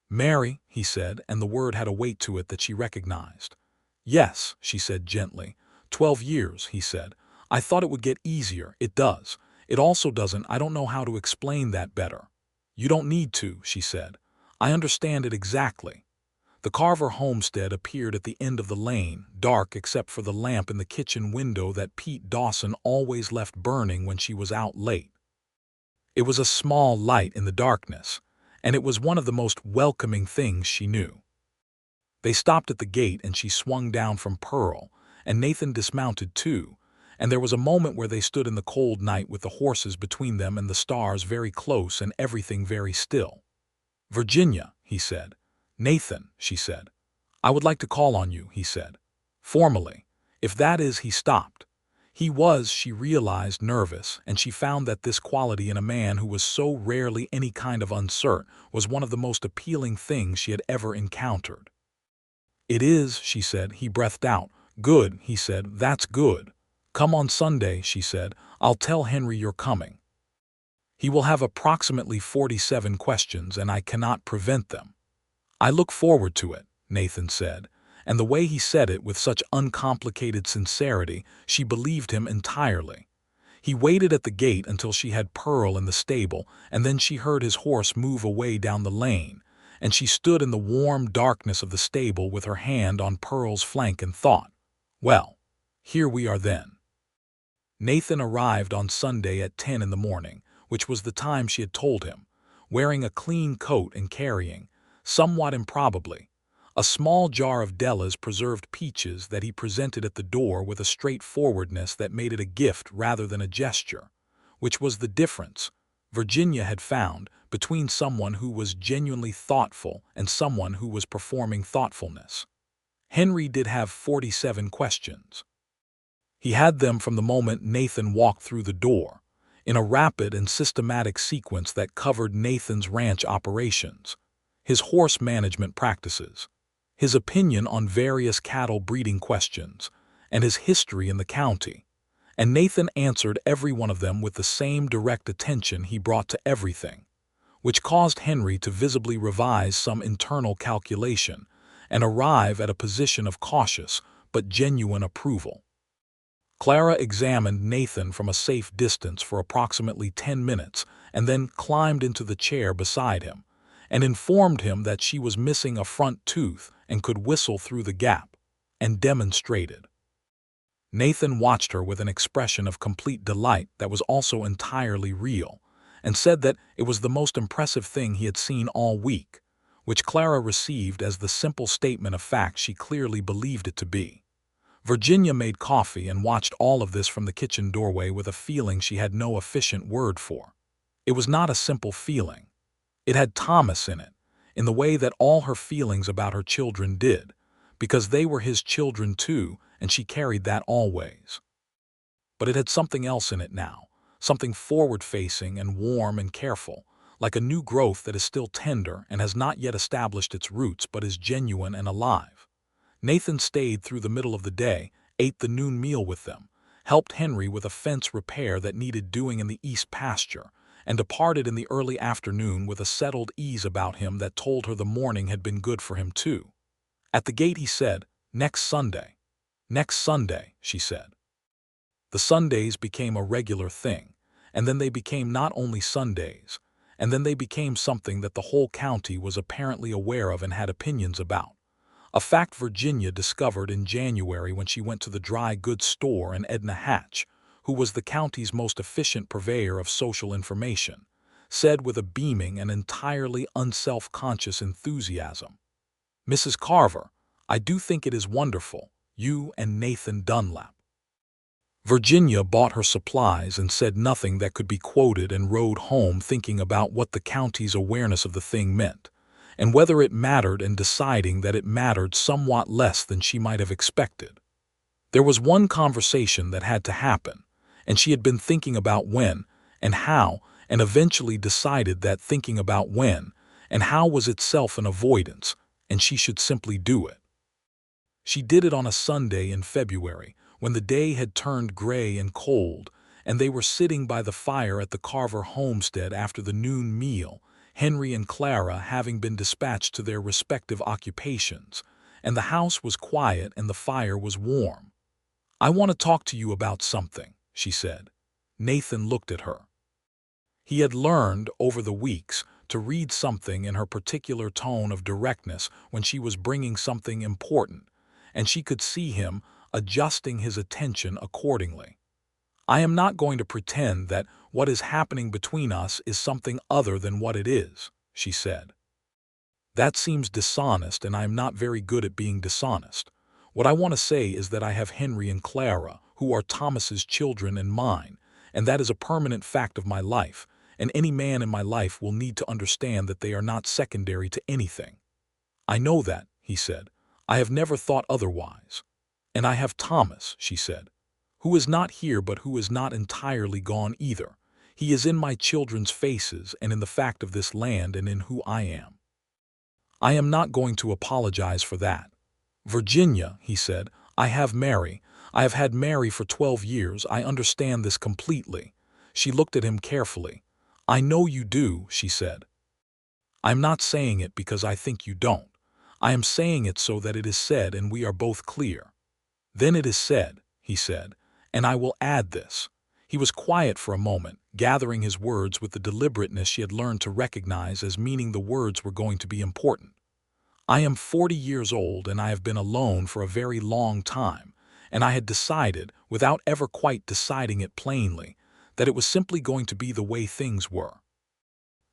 "Mary," he said, and the word had a weight to it that she recognized. "Yes," she said gently. 12 years, he said. "I thought it would get easier. It does. It also doesn't. I don't know how to explain that better." "You don't need to," she said. "I understand it exactly." The Carver homestead appeared at the end of the lane, dark except for the lamp in the kitchen window that Pete Dawson always left burning when she was out late. It was a small light in the darkness, and it was one of the most welcoming things she knew. They stopped at the gate and she swung down from Pearl, and Nathan dismounted too, and there was a moment where they stood in the cold night with the horses between them and the stars very close and everything very still. "Virginia," he said. "Nathan," she said. "I would like to call on you," he said. "Formally. If that is," he stopped. He was, she realized, nervous, and she found that this quality in a man who was so rarely any kind of uncertain was one of the most appealing things she had ever encountered. "It is," she said. He breathed out. "Good," he said. "That's good. Come on Sunday," she said. "I'll tell Henry you're coming. He will have approximately 47 questions, and I cannot prevent them." "I look forward to it," Nathan said, and the way he said it with such uncomplicated sincerity, she believed him entirely. He waited at the gate until she had Pearl in the stable, and then she heard his horse move away down the lane, and she stood in the warm darkness of the stable with her hand on Pearl's flank and thought, "Well, here we are then." Nathan arrived on Sunday at 10 in the morning, which was the time she had told him, wearing a clean coat and carrying, somewhat improbably, a small jar of Della's preserved peaches that he presented at the door with a straightforwardness that made it a gift rather than a gesture, which was the difference, Virginia had found, between someone who was genuinely thoughtful and someone who was performing thoughtfulness. Henry did have 47 questions. He had them from the moment Nathan walked through the door, in a rapid and systematic sequence that covered Nathan's ranch operations, his horse management practices, his opinion on various cattle breeding questions, and his history in the county, and Nathan answered every one of them with the same direct attention he brought to everything, which caused Henry to visibly revise some internal calculation and arrive at a position of cautious but genuine approval. Clara examined Nathan from a safe distance for approximately 10 minutes and then climbed into the chair beside him and informed him that she was missing a front tooth and could whistle through the gap, and demonstrated. Nathan watched her with an expression of complete delight that was also entirely real, and said that it was the most impressive thing he had seen all week, which Clara received as the simple statement of fact she clearly believed it to be. Virginia made coffee and watched all of this from the kitchen doorway with a feeling she had no efficient word for. It was not a simple feeling. It had Thomas in it, in the way that all her feelings about her children did, because they were his children too, and she carried that always. But it had something else in it now, something forward-facing and warm and careful, like a new growth that is still tender and has not yet established its roots but is genuine and alive. Nathan stayed through the middle of the day, ate the noon meal with them, helped Henry with a fence repair that needed doing in the east pasture, and departed in the early afternoon with a settled ease about him that told her the morning had been good for him too. At the gate he said, "Next Sunday." "Next Sunday," she said. The Sundays became a regular thing, and then they became not only Sundays, and then they became something that the whole county was apparently aware of and had opinions about. A fact Virginia discovered in January when she went to the dry goods store, and Edna Hatch, who was the county's most efficient purveyor of social information, said with a beaming and entirely unself-conscious enthusiasm, "Mrs. Carver, I do think it is wonderful, you and Nathan Dunlap." Virginia bought her supplies and said nothing that could be quoted and rode home thinking about what the county's awareness of the thing meant, and whether it mattered, and deciding that it mattered somewhat less than she might have expected. There was one conversation that had to happen, and she had been thinking about when and how, and eventually decided that thinking about when and how was itself an avoidance, and she should simply do it. She did it on a Sunday in February, when the day had turned gray and cold, and they were sitting by the fire at the Carver homestead after the noon meal, Henry and Clara having been dispatched to their respective occupations, and the house was quiet and the fire was warm. "I want to talk to you about something," she said. Nathan looked at her. He had learned, over the weeks, to read something in her particular tone of directness when she was bringing something important, and she could see him adjusting his attention accordingly. "I am not going to pretend that what is happening between us is something other than what it is," she said. That seems dishonest, and I am not very good at being dishonest. What I want to say is that I have Henry and Clara, who are Thomas's children and mine, and that is a permanent fact of my life, and any man in my life will need to understand that they are not secondary to anything. I know that, he said. I have never thought otherwise. And I have Thomas, she said, who is not here but who is not entirely gone either. He is in my children's faces and in the fact of this land and in who I am. I am not going to apologize for that. Virginia, he said, I have Mary. I have had Mary for 12 years. I understand this completely. She looked at him carefully. I know you do, she said. I'm not saying it because I think you don't. I am saying it so that it is said and we are both clear. Then it is said, he said, and I will add this. He was quiet for a moment, gathering his words with the deliberateness she had learned to recognize as meaning the words were going to be important. I am 40 years old and I have been alone for a very long time, and I had decided, without ever quite deciding it plainly, that it was simply going to be the way things were.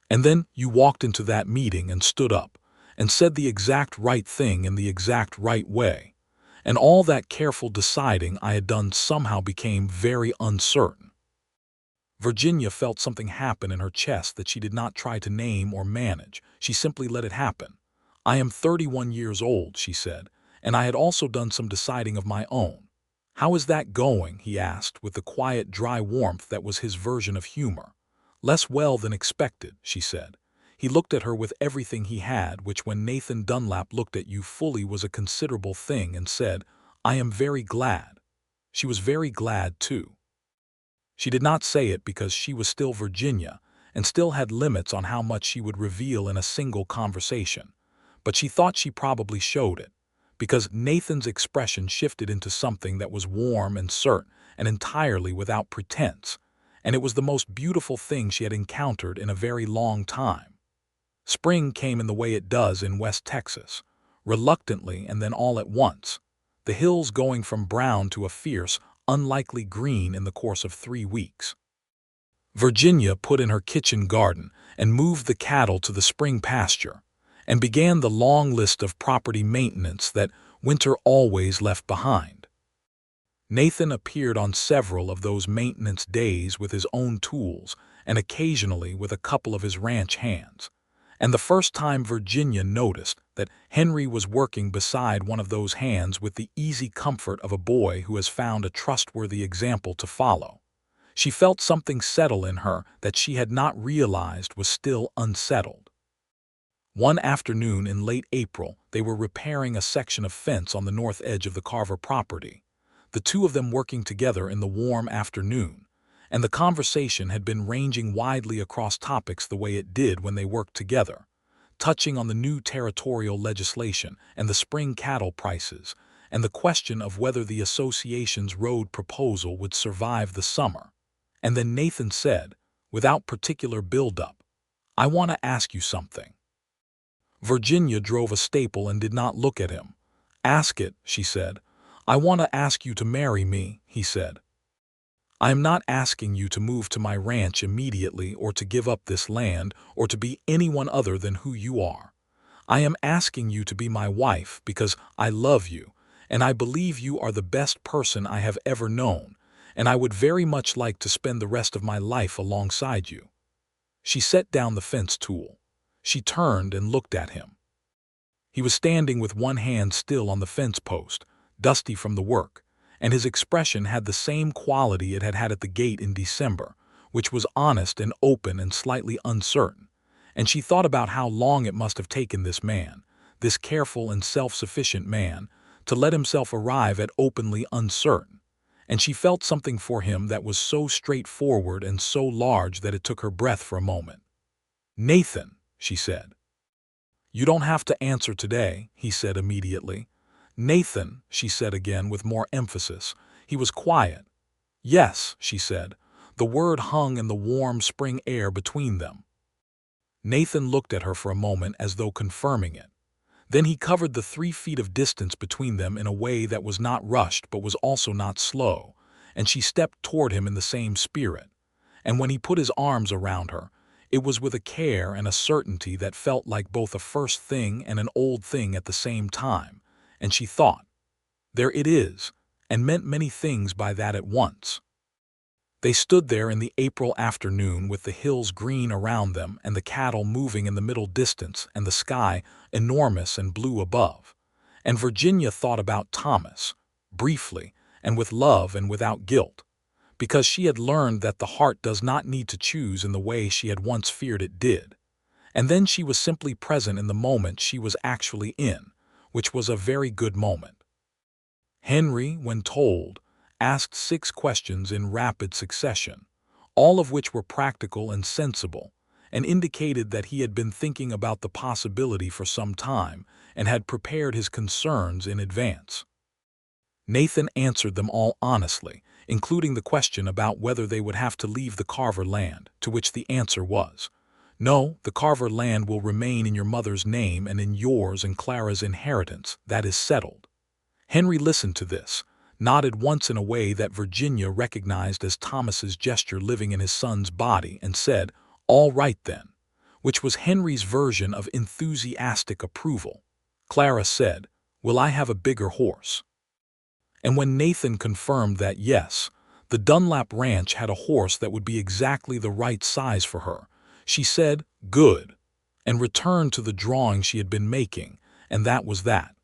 And then you walked into that meeting and stood up and said the exact right thing in the exact right way, and all that careful deciding I had done somehow became very uncertain. Virginia felt something happen in her chest that she did not try to name or manage. She simply let it happen. I am 31 years old, she said, and I had also done some deciding of my own. How is that going? He asked with the quiet, dry warmth that was his version of humor. Less well than expected, she said. He looked at her with everything he had, which when Nathan Dunlap looked at you fully was a considerable thing, and said, I am very glad. She was very glad, too. She did not say it because she was still Virginia and still had limits on how much she would reveal in a single conversation, but she thought she probably showed it, because Nathan's expression shifted into something that was warm and certain and entirely without pretense, and it was the most beautiful thing she had encountered in a very long time. Spring came in the way it does in West Texas, reluctantly and then all at once, the hills going from brown to a fierce, unlikely green in the course of 3 weeks. Virginia put in her kitchen garden and moved the cattle to the spring pasture, and began the long list of property maintenance that winter always left behind. Nathan appeared on several of those maintenance days with his own tools and occasionally with a couple of his ranch hands, and the first time Virginia noticed that Henry was working beside one of those hands with the easy comfort of a boy who has found a trustworthy example to follow, she felt something settle in her that she had not realized was still unsettled. One afternoon in late April, they were repairing a section of fence on the north edge of the Carver property, the two of them working together in the warm afternoon, and the conversation had been ranging widely across topics the way it did when they worked together, touching on the new territorial legislation and the spring cattle prices, and the question of whether the association's road proposal would survive the summer. And then Nathan said, without particular build-up, I want to ask you something. Virginia drove a staple and did not look at him. Ask it, she said. I want to ask you to marry me, he said. I am not asking you to move to my ranch immediately or to give up this land or to be anyone other than who you are. I am asking you to be my wife because I love you, and I believe you are the best person I have ever known, and I would very much like to spend the rest of my life alongside you. She set down the fence tool. She turned and looked at him. He was standing with one hand still on the fence post, dusty from the work, and his expression had the same quality it had had at the gate in December, which was honest and open and slightly uncertain, and she thought about how long it must have taken this man, this careful and self-sufficient man, to let himself arrive at openly uncertain, and she felt something for him that was so straightforward and so large that it took her breath for a moment. Nathan, she said. You don't have to answer today, he said immediately. Nathan, she said again with more emphasis. He was quiet. Yes, she said. The word hung in the warm spring air between them. Nathan looked at her for a moment as though confirming it. Then he covered the 3 feet of distance between them in a way that was not rushed but was also not slow, and she stepped toward him in the same spirit. And when he put his arms around her, It was with a care and a certainty that felt like both a first thing and an old thing at the same time, and she thought, "There it is," and meant many things by that at once. They stood there in the April afternoon with the hills green around them and the cattle moving in the middle distance and the sky enormous and blue above. And Virginia thought about Thomas, briefly, and with love and without guilt, because she had learned that the heart does not need to choose in the way she had once feared it did. And then she was simply present in the moment she was actually in, which was a very good moment. Henry, when told, asked 6 questions in rapid succession, all of which were practical and sensible, and indicated that he had been thinking about the possibility for some time and had prepared his concerns in advance. Nathan answered them all honestly, including the question about whether they would have to leave the Carver land, to which the answer was, "No, the Carver land will remain in your mother's name and in yours and Clara's inheritance. That is settled." Henry listened to this, nodded once in a way that Virginia recognized as Thomas's gesture living in his son's body, and said, "All right then," which was Henry's version of enthusiastic approval. Clara said, "Will I have a bigger horse?" And when Nathan confirmed that yes, the Dunlap ranch had a horse that would be exactly the right size for her, she said, "Good," and returned to the drawing she had been making, and that was that.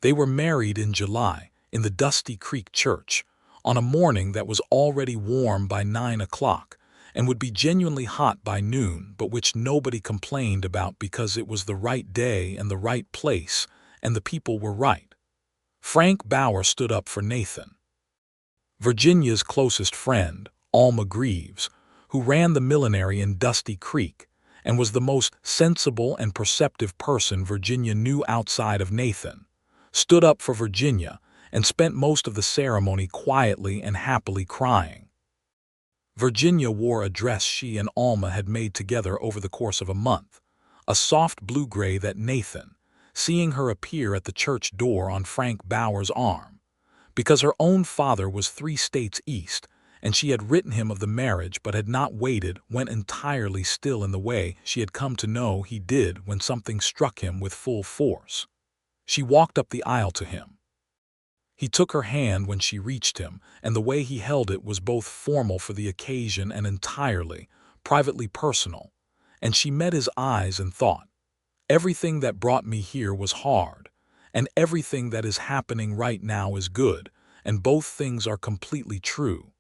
They were married in July, in the Dusty Creek Church, on a morning that was already warm by 9 o'clock, and would be genuinely hot by noon, but which nobody complained about because it was the right day and the right place, and the people were right. Frank Bauer stood up for Nathan. Virginia's closest friend, Alma Greaves, who ran the millinery in Dusty Creek, and was the most sensible and perceptive person Virginia knew outside of Nathan, stood up for Virginia and spent most of the ceremony quietly and happily crying. Virginia wore a dress she and Alma had made together over the course of a month, a soft blue-gray that Nathan, seeing her appear at the church door on Frank Bauer's arm, because her own father was 3 states east, and she had written him of the marriage but had not waited, went entirely still in the way she had come to know he did when something struck him with full force. She walked up the aisle to him. He took her hand when she reached him, and the way he held it was both formal for the occasion and entirely, privately personal, and she met his eyes and thought, "Everything that brought me here was hard, and everything that is happening right now is good, and both things are completely true."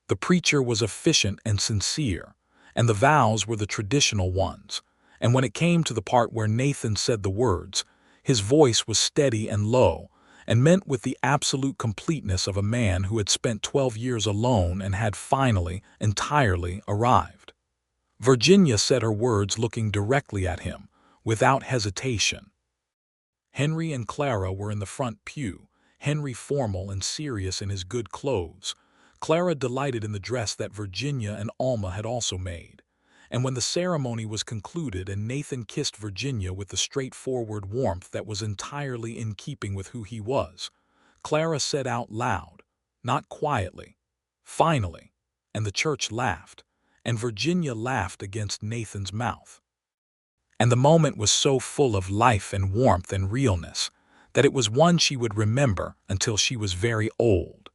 The preacher was efficient and sincere, and the vows were the traditional ones, and when it came to the part where Nathan said the words, his voice was steady and low, and meant with the absolute completeness of a man who had spent 12 years alone and had finally, entirely arrived. Virginia said her words looking directly at him, without hesitation. Henry and Clara were in the front pew, Henry formal and serious in his good clothes, Clara delighted in the dress that Virginia and Alma had also made. And when the ceremony was concluded and Nathan kissed Virginia with the straightforward warmth that was entirely in keeping with who he was, Clara said out loud, not quietly, "Finally," and the church laughed, and Virginia laughed against Nathan's mouth. And the moment was so full of life and warmth and realness that it was one she would remember until she was very old.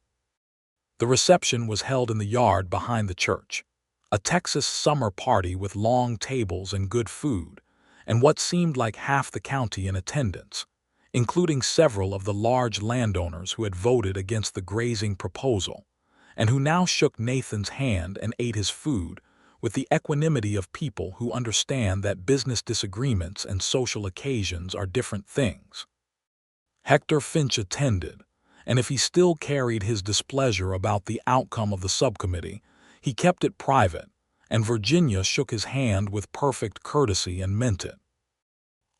The reception was held in the yard behind the church, a Texas summer party with long tables and good food, and what seemed like half the county in attendance, including several of the large landowners who had voted against the grazing proposal, and who now shook Nathan's hand and ate his food with the equanimity of people who understand that business disagreements and social occasions are different things. Hector Finch attended, and if he still carried his displeasure about the outcome of the subcommittee, he kept it private, and Virginia shook his hand with perfect courtesy and meant it.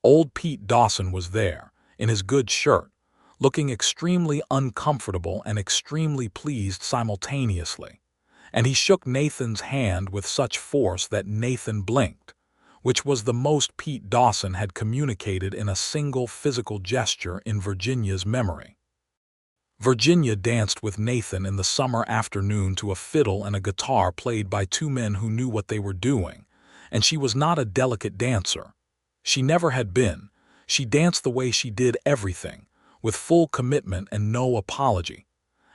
Old Pete Dawson was there, in his good shirt, looking extremely uncomfortable and extremely pleased simultaneously, and he shook Nathan's hand with such force that Nathan blinked, which was the most Pete Dawson had communicated in a single physical gesture in Virginia's memory. Virginia danced with Nathan in the summer afternoon to a fiddle and a guitar played by 2 men who knew what they were doing, and she was not a delicate dancer. She never had been. She danced the way she did everything, with full commitment and no apology.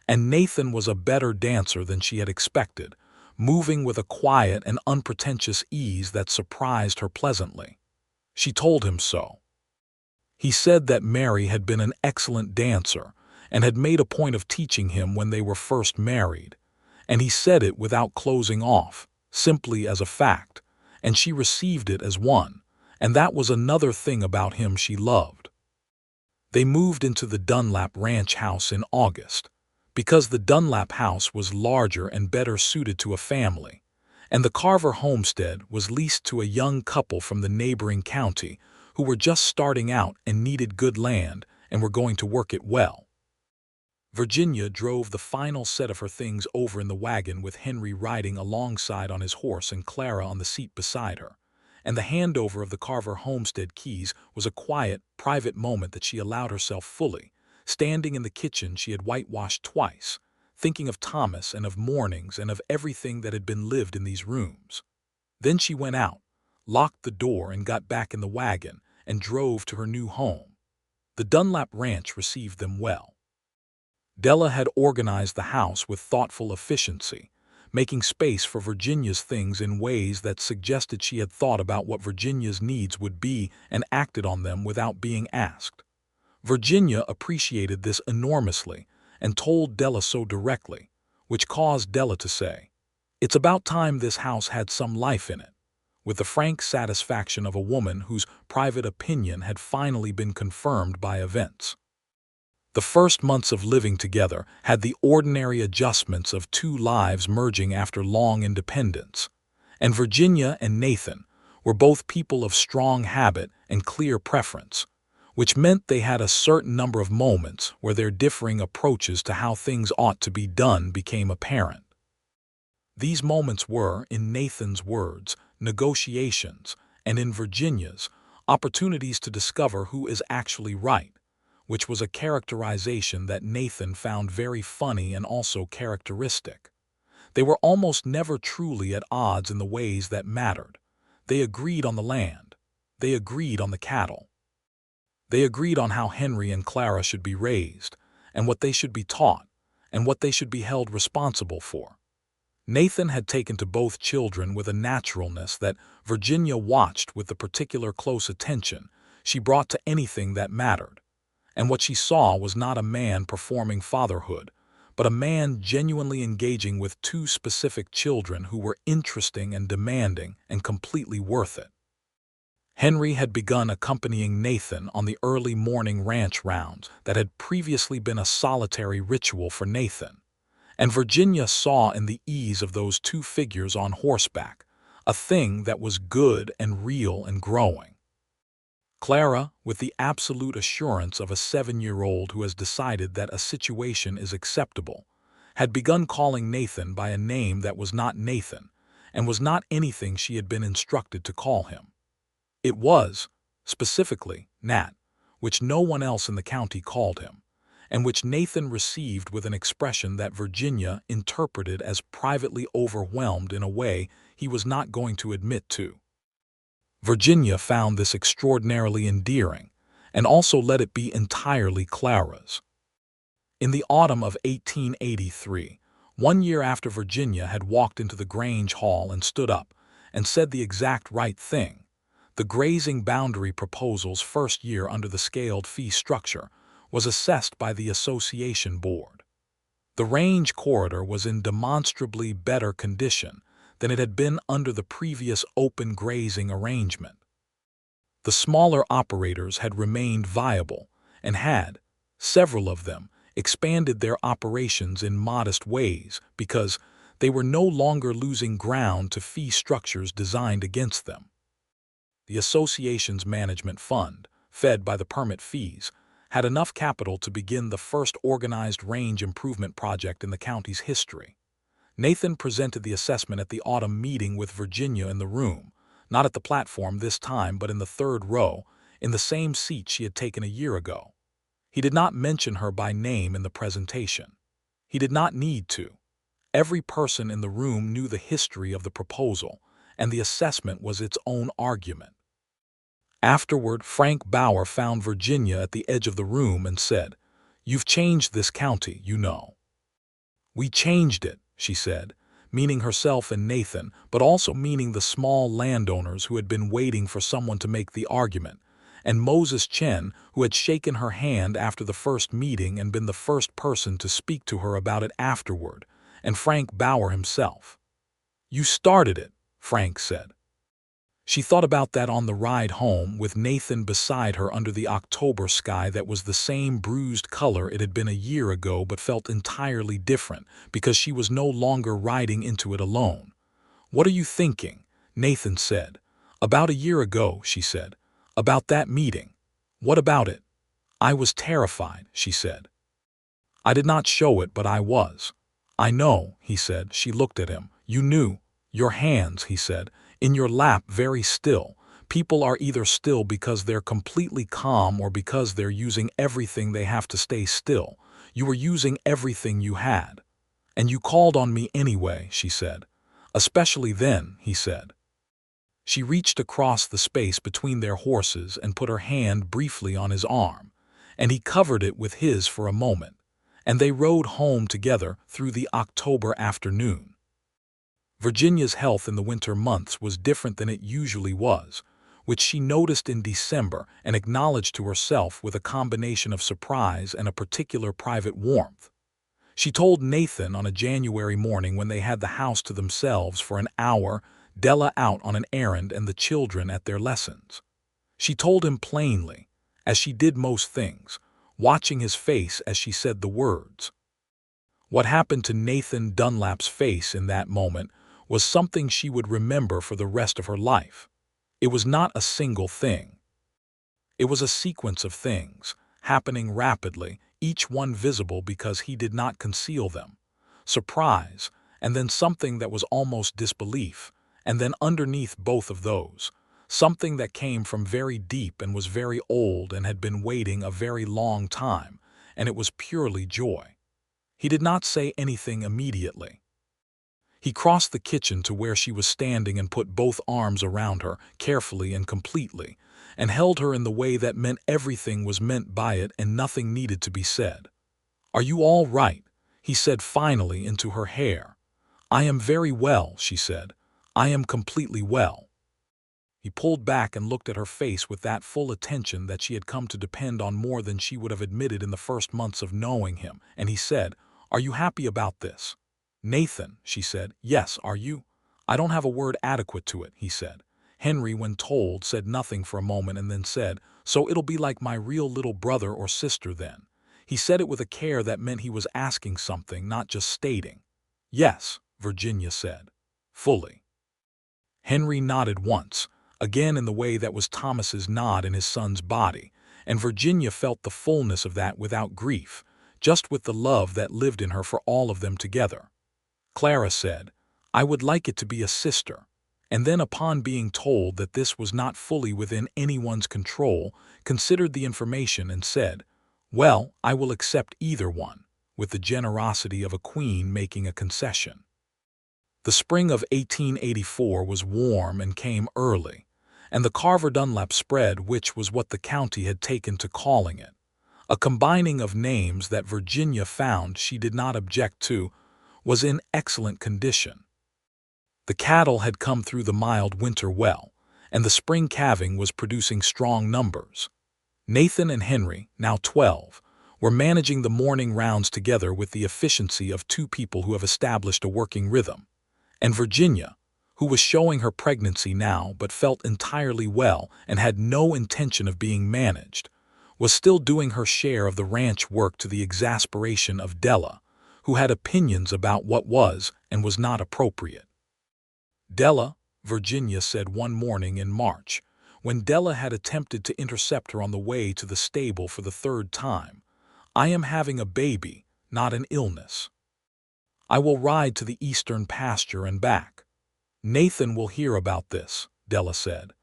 And Nathan was a better dancer than she had expected, moving with a quiet and unpretentious ease that surprised her pleasantly. She told him so. He said that Mary had been an excellent dancer and had made a point of teaching him when they were first married. And he said it without closing off, simply as a fact, and she received it as one, and that was another thing about him she loved. They moved into the Dunlap ranch house in August, because the Dunlap house was larger and better suited to a family, and the Carver homestead was leased to a young couple from the neighboring county who were just starting out and needed good land and were going to work it well. Virginia drove the final set of her things over in the wagon with Henry riding alongside on his horse and Clara on the seat beside her, and the handover of the Carver homestead keys was a quiet, private moment that she allowed herself fully, standing in the kitchen she had whitewashed twice, thinking of Thomas and of mornings and of everything that had been lived in these rooms. Then she went out, locked the door and got back in the wagon and drove to her new home. The Dunlap ranch received them well. Della had organized the house with thoughtful efficiency, making space for Virginia's things in ways that suggested she had thought about what Virginia's needs would be and acted on them without being asked. Virginia appreciated this enormously and told Della so directly, which caused Della to say, "It's about time this house had some life in it," with the frank satisfaction of a woman whose private opinion had finally been confirmed by events. The first months of living together had the ordinary adjustments of two lives merging after long independence, and Virginia and Nathan were both people of strong habit and clear preference, which meant they had a certain number of moments where their differing approaches to how things ought to be done became apparent. These moments were, in Nathan's words, negotiations, and in Virginia's, opportunities to discover who is actually right, which was a characterization that Nathan found very funny and also characteristic. They were almost never truly at odds in the ways that mattered. They agreed on the land. They agreed on the cattle. They agreed on how Henry and Clara should be raised, and what they should be taught, and what they should be held responsible for. Nathan had taken to both children with a naturalness that Virginia watched with the particular close attention she brought to anything that mattered. And what she saw was not a man performing fatherhood, but a man genuinely engaging with two specific children who were interesting and demanding and completely worth it. Henry had begun accompanying Nathan on the early morning ranch rounds that had previously been a solitary ritual for Nathan, and Virginia saw in the ease of those two figures on horseback a thing that was good and real and growing. Clara, with the absolute assurance of a 7-year-old who has decided that a situation is acceptable, had begun calling Nathan by a name that was not Nathan and was not anything she had been instructed to call him. It was, specifically, Nat, which no one else in the county called him, and which Nathan received with an expression that Virginia interpreted as privately overwhelmed in a way he was not going to admit to. Virginia found this extraordinarily endearing, and also let it be entirely Clara's. In the autumn of 1883, 1 year after Virginia had walked into the Grange Hall and stood up and said the exact right thing, the grazing boundary proposal's first year under the scaled fee structure was assessed by the association board. The range corridor was in demonstrably better condition than it had been under the previous open grazing arrangement. The smaller operators had remained viable and had, several of them, expanded their operations in modest ways because they were no longer losing ground to fee structures designed against them. The association's management fund, fed by the permit fees, had enough capital to begin the first organized range improvement project in the county's history. Nathan presented the assessment at the autumn meeting with Virginia in the room, not at the platform this time but in the third row, in the same seat she had taken a year ago. He did not mention her by name in the presentation. He did not need to. Every person in the room knew the history of the proposal, and the assessment was its own argument. Afterward, Frank Bauer found Virginia at the edge of the room and said, "You've changed this county, you know." "We changed it," she said, meaning herself and Nathan, but also meaning the small landowners who had been waiting for someone to make the argument, and Moses Chen, who had shaken her hand after the first meeting and been the first person to speak to her about it afterward, and Frank Bauer himself. "You started it," Frank said. She thought about that on the ride home, with Nathan beside her under the October sky that was the same bruised color it had been a year ago but felt entirely different because she was no longer riding into it alone. "What are you thinking?" Nathan said. "About a year ago," she said. "About that meeting." "What about it?" "I was terrified," she said. "I did not show it, but I was." "I know," he said. She looked at him. "You knew." "Your hands," he said, "in your lap, very still. People are either still because they're completely calm or because they're using everything they have to stay still. You were using everything you had. And you called on me anyway," she said. "Especially then," he said. She reached across the space between their horses and put her hand briefly on his arm, and he covered it with his for a moment, and they rode home together through the October afternoon. Virginia's health in the winter months was different than it usually was, which she noticed in December and acknowledged to herself with a combination of surprise and a particular private warmth. She told Nathan on a January morning when they had the house to themselves for an hour, Della out on an errand and the children at their lessons. She told him plainly, as she did most things, watching his face as she said the words. What happened to Nathan Dunlap's face in that moment was something she would remember for the rest of her life. It was not a single thing. It was a sequence of things, happening rapidly, each one visible because he did not conceal them. Surprise, and then something that was almost disbelief, and then underneath both of those, something that came from very deep and was very old and had been waiting a very long time, and it was purely joy. He did not say anything immediately. He crossed the kitchen to where she was standing and put both arms around her, carefully and completely, and held her in the way that meant everything was meant by it and nothing needed to be said. "Are you all right?" he said finally into her hair. "I am very well," she said. "I am completely well." He pulled back and looked at her face with that full attention that she had come to depend on more than she would have admitted in the first months of knowing him, and he said, "Are you happy about this?" "Nathan," she said. "Yes, are you?" "I don't have a word adequate to it," he said. Henry, when told, said nothing for a moment and then said, "So it'll be like my real little brother or sister then." He said it with a care that meant he was asking something, not just stating. "Yes," Virginia said. "Fully." Henry nodded once, again in the way that was Thomas's nod in his son's body, and Virginia felt the fullness of that without grief, just with the love that lived in her for all of them together. Clara said, "I would like it to be a sister," and then upon being told that this was not fully within anyone's control, considered the information and said, "Well, I will accept either one," with the generosity of a queen making a concession. The spring of 1884 was warm and came early, and the Carver-Dunlap spread, which was what the county had taken to calling it, a combining of names that Virginia found she did not object to, was in excellent condition. The cattle had come through the mild winter well, and the spring calving was producing strong numbers. Nathan and Henry, now 12, were managing the morning rounds together with the efficiency of two people who have established a working rhythm. And Virginia, who was showing her pregnancy now but felt entirely well and had no intention of being managed, was still doing her share of the ranch work to the exasperation of Della, who had opinions about what was and was not appropriate. "Della," Virginia said one morning in March, when Della had attempted to intercept her on the way to the stable for the third time, "I am having a baby, not an illness. I will ride to the eastern pasture and back. Nathan will hear about this," Della said.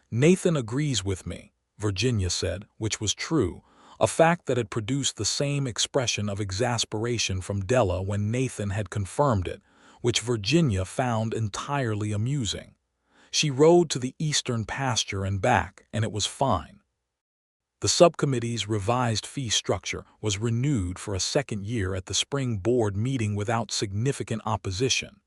"Nathan agrees with me," Virginia said, which was true, a fact that had produced the same expression of exasperation from Della when Nathan had confirmed it, which Virginia found entirely amusing. She rode to the eastern pasture and back, and it was fine. The subcommittee's revised fee structure was renewed for a second year at the spring board meeting without significant opposition,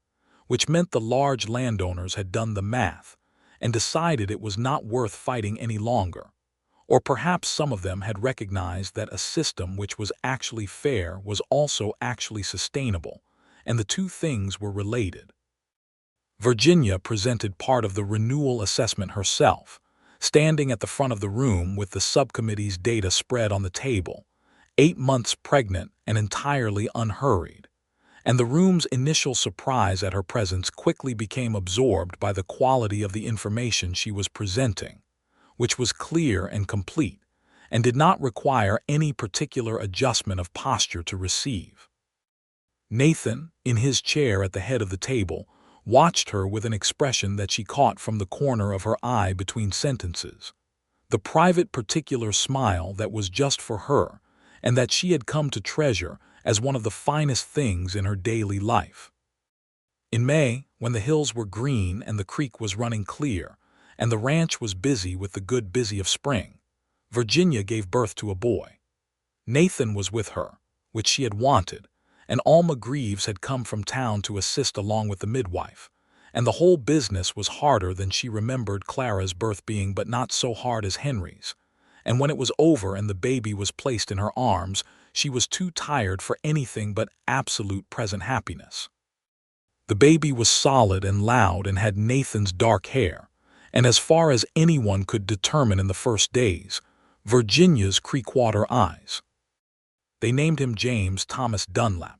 which meant the large landowners had done the math and decided it was not worth fighting any longer. Or perhaps some of them had recognized that a system which was actually fair was also actually sustainable, and the two things were related. Virginia presented part of the renewal assessment herself, standing at the front of the room with the subcommittee's data spread on the table, 8 months pregnant and entirely unhurried. And the room's initial surprise at her presence quickly became absorbed by the quality of the information she was presenting, which was clear and complete, and did not require any particular adjustment of posture to receive. Nathan, in his chair at the head of the table, watched her with an expression that she caught from the corner of her eye between sentences, the private particular smile that was just for her, and that she had come to treasure as one of the finest things in her daily life. In May, when the hills were green and the creek was running clear, and the ranch was busy with the good busy of spring, Virginia gave birth to a boy. Nathan was with her, which she had wanted, and Alma Greaves had come from town to assist along with the midwife, and the whole business was harder than she remembered Clara's birth being, but not so hard as Henry's. And when it was over and the baby was placed in her arms, she was too tired for anything but absolute present happiness. The baby was solid and loud and had Nathan's dark hair, and as far as anyone could determine in the first days, Virginia's creekwater eyes. They named him James Thomas Dunlap,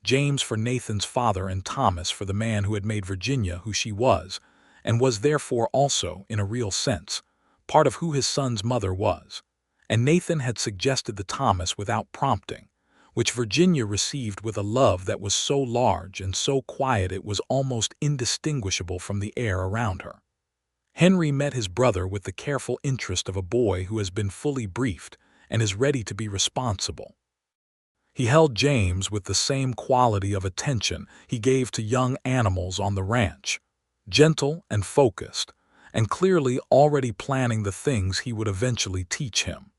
James for Nathan's father and Thomas for the man who had made Virginia who she was, and was therefore also, in a real sense, part of who his son's mother was. And Nathan had suggested the Thomas without prompting, which Virginia received with a love that was so large and so quiet it was almost indistinguishable from the air around her. Henry met his brother with the careful interest of a boy who has been fully briefed and is ready to be responsible. He held James with the same quality of attention he gave to young animals on the ranch, gentle and focused, and clearly already planning the things he would eventually teach him.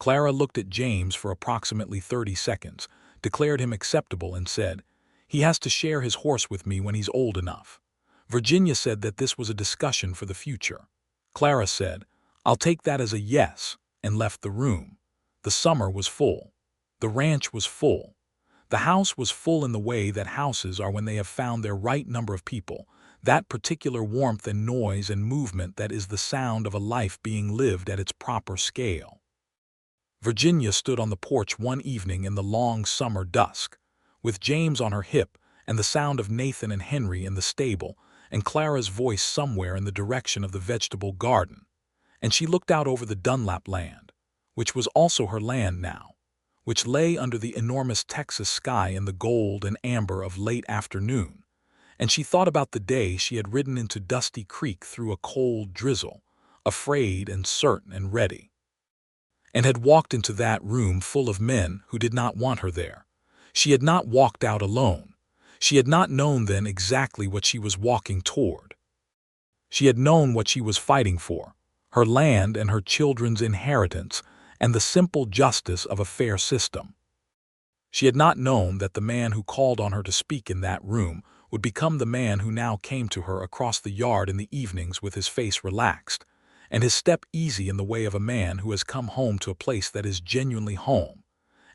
Clara looked at James for approximately 30 seconds, declared him acceptable, and said, "He has to share his horse with me when he's old enough." Virginia said that this was a discussion for the future. Clara said, "I'll take that as a yes," and left the room. The summer was full. The ranch was full. The house was full in the way that houses are when they have found their right number of people, that particular warmth and noise and movement that is the sound of a life being lived at its proper scale. Virginia stood on the porch one evening in the long summer dusk, with James on her hip and the sound of Nathan and Henry in the stable, and Clara's voice somewhere in the direction of the vegetable garden, and she looked out over the Dunlap land, which was also her land now, which lay under the enormous Texas sky in the gold and amber of late afternoon, and she thought about the day she had ridden into Dusty Creek through a cold drizzle, afraid and certain and ready, and had walked into that room full of men who did not want her there. She had not walked out alone. She had not known then exactly what she was walking toward. She had known what she was fighting for, her land and her children's inheritance, and the simple justice of a fair system. She had not known that the man who called on her to speak in that room would become the man who now came to her across the yard in the evenings with his face relaxed, and his step easy in the way of a man who has come home to a place that is genuinely home,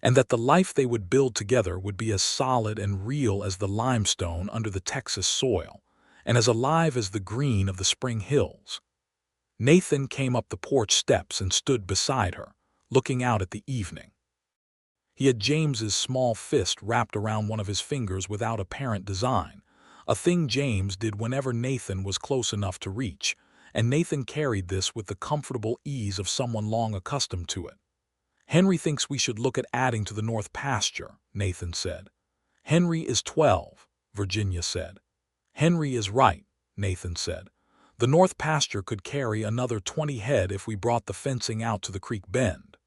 and that the life they would build together would be as solid and real as the limestone under the Texas soil, and as alive as the green of the spring hills. Nathan came up the porch steps and stood beside her, looking out at the evening. He had James's small fist wrapped around one of his fingers without apparent design, a thing James did whenever Nathan was close enough to reach, and Nathan carried this with the comfortable ease of someone long accustomed to it. "Henry thinks we should look at adding to the north pasture," Nathan said. "Henry is 12, Virginia said. "Henry is right," Nathan said. "The north pasture could carry another 20 head if we brought the fencing out to the creek bend."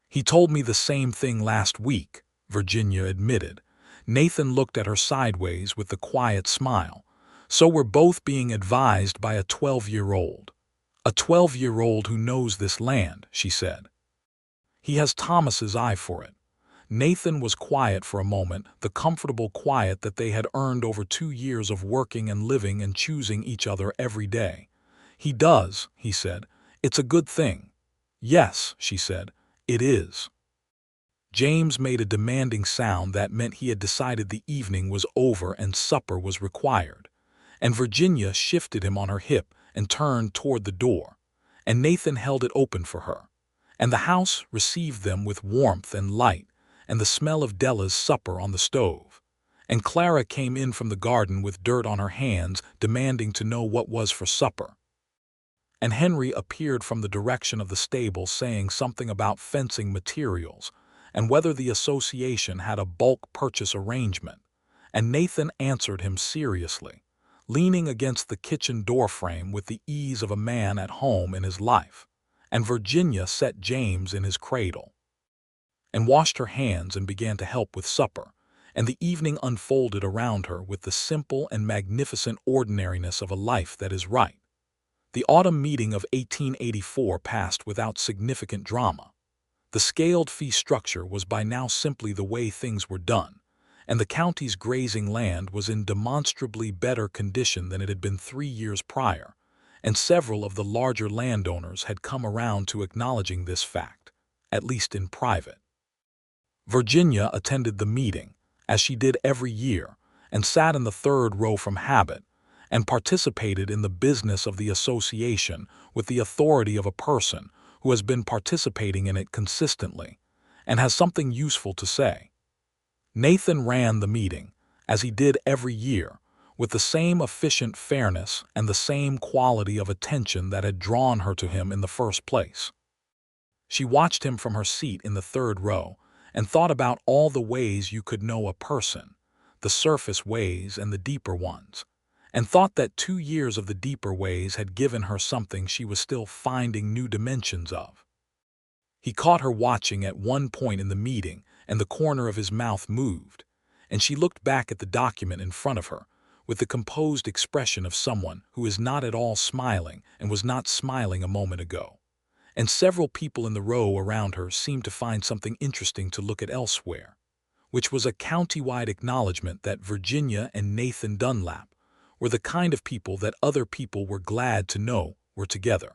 "He told me the same thing last week," Virginia admitted. Nathan looked at her sideways with the quiet smile. So we're both being advised by a 12-year-old. A 12-year-old who knows this land, she said. He has Thomas's eye for it. Nathan was quiet for a moment, the comfortable quiet that they had earned over 2 years of working and living and choosing each other every day. He does, he said. It's a good thing. Yes, she said, it is. James made a demanding sound that meant he had decided the evening was over and supper was required. And Virginia shifted him on her hip and turned toward the door. And Nathan held it open for her. And the house received them with warmth and light, and the smell of Della's supper on the stove. And Clara came in from the garden with dirt on her hands, demanding to know what was for supper. And Henry appeared from the direction of the stable saying something about fencing materials, and whether the association had a bulk purchase arrangement. And Nathan answered him seriously, leaning against the kitchen doorframe with the ease of a man at home in his life. And Virginia set James in his cradle and washed her hands and began to help with supper, and the evening unfolded around her with the simple and magnificent ordinariness of a life that is right. The autumn meeting of 1884 passed without significant drama. The scaled fee structure was by now simply the way things were done, and the county's grazing land was in demonstrably better condition than it had been 3 years prior, and several of the larger landowners had come around to acknowledging this fact, at least in private. Virginia attended the meeting, as she did every year, and sat in the third row from habit, and participated in the business of the association with the authority of a person who has been participating in it consistently, and has something useful to say. Nathan ran the meeting, as he did every year, with the same efficient fairness and the same quality of attention that had drawn her to him in the first place. She watched him from her seat in the third row, and thought about all the ways you could know a person, the surface ways and the deeper ones, and thought that 2 years of the deeper ways had given her something she was still finding new dimensions of. He caught her watching at one point in the meeting, and the corner of his mouth moved, and she looked back at the document in front of her, with the composed expression of someone who is not at all smiling and was not smiling a moment ago. And several people in the row around her seemed to find something interesting to look at elsewhere, which was a county-wide acknowledgement that Virginia and Nathan Dunlap were the kind of people that other people were glad to know were together.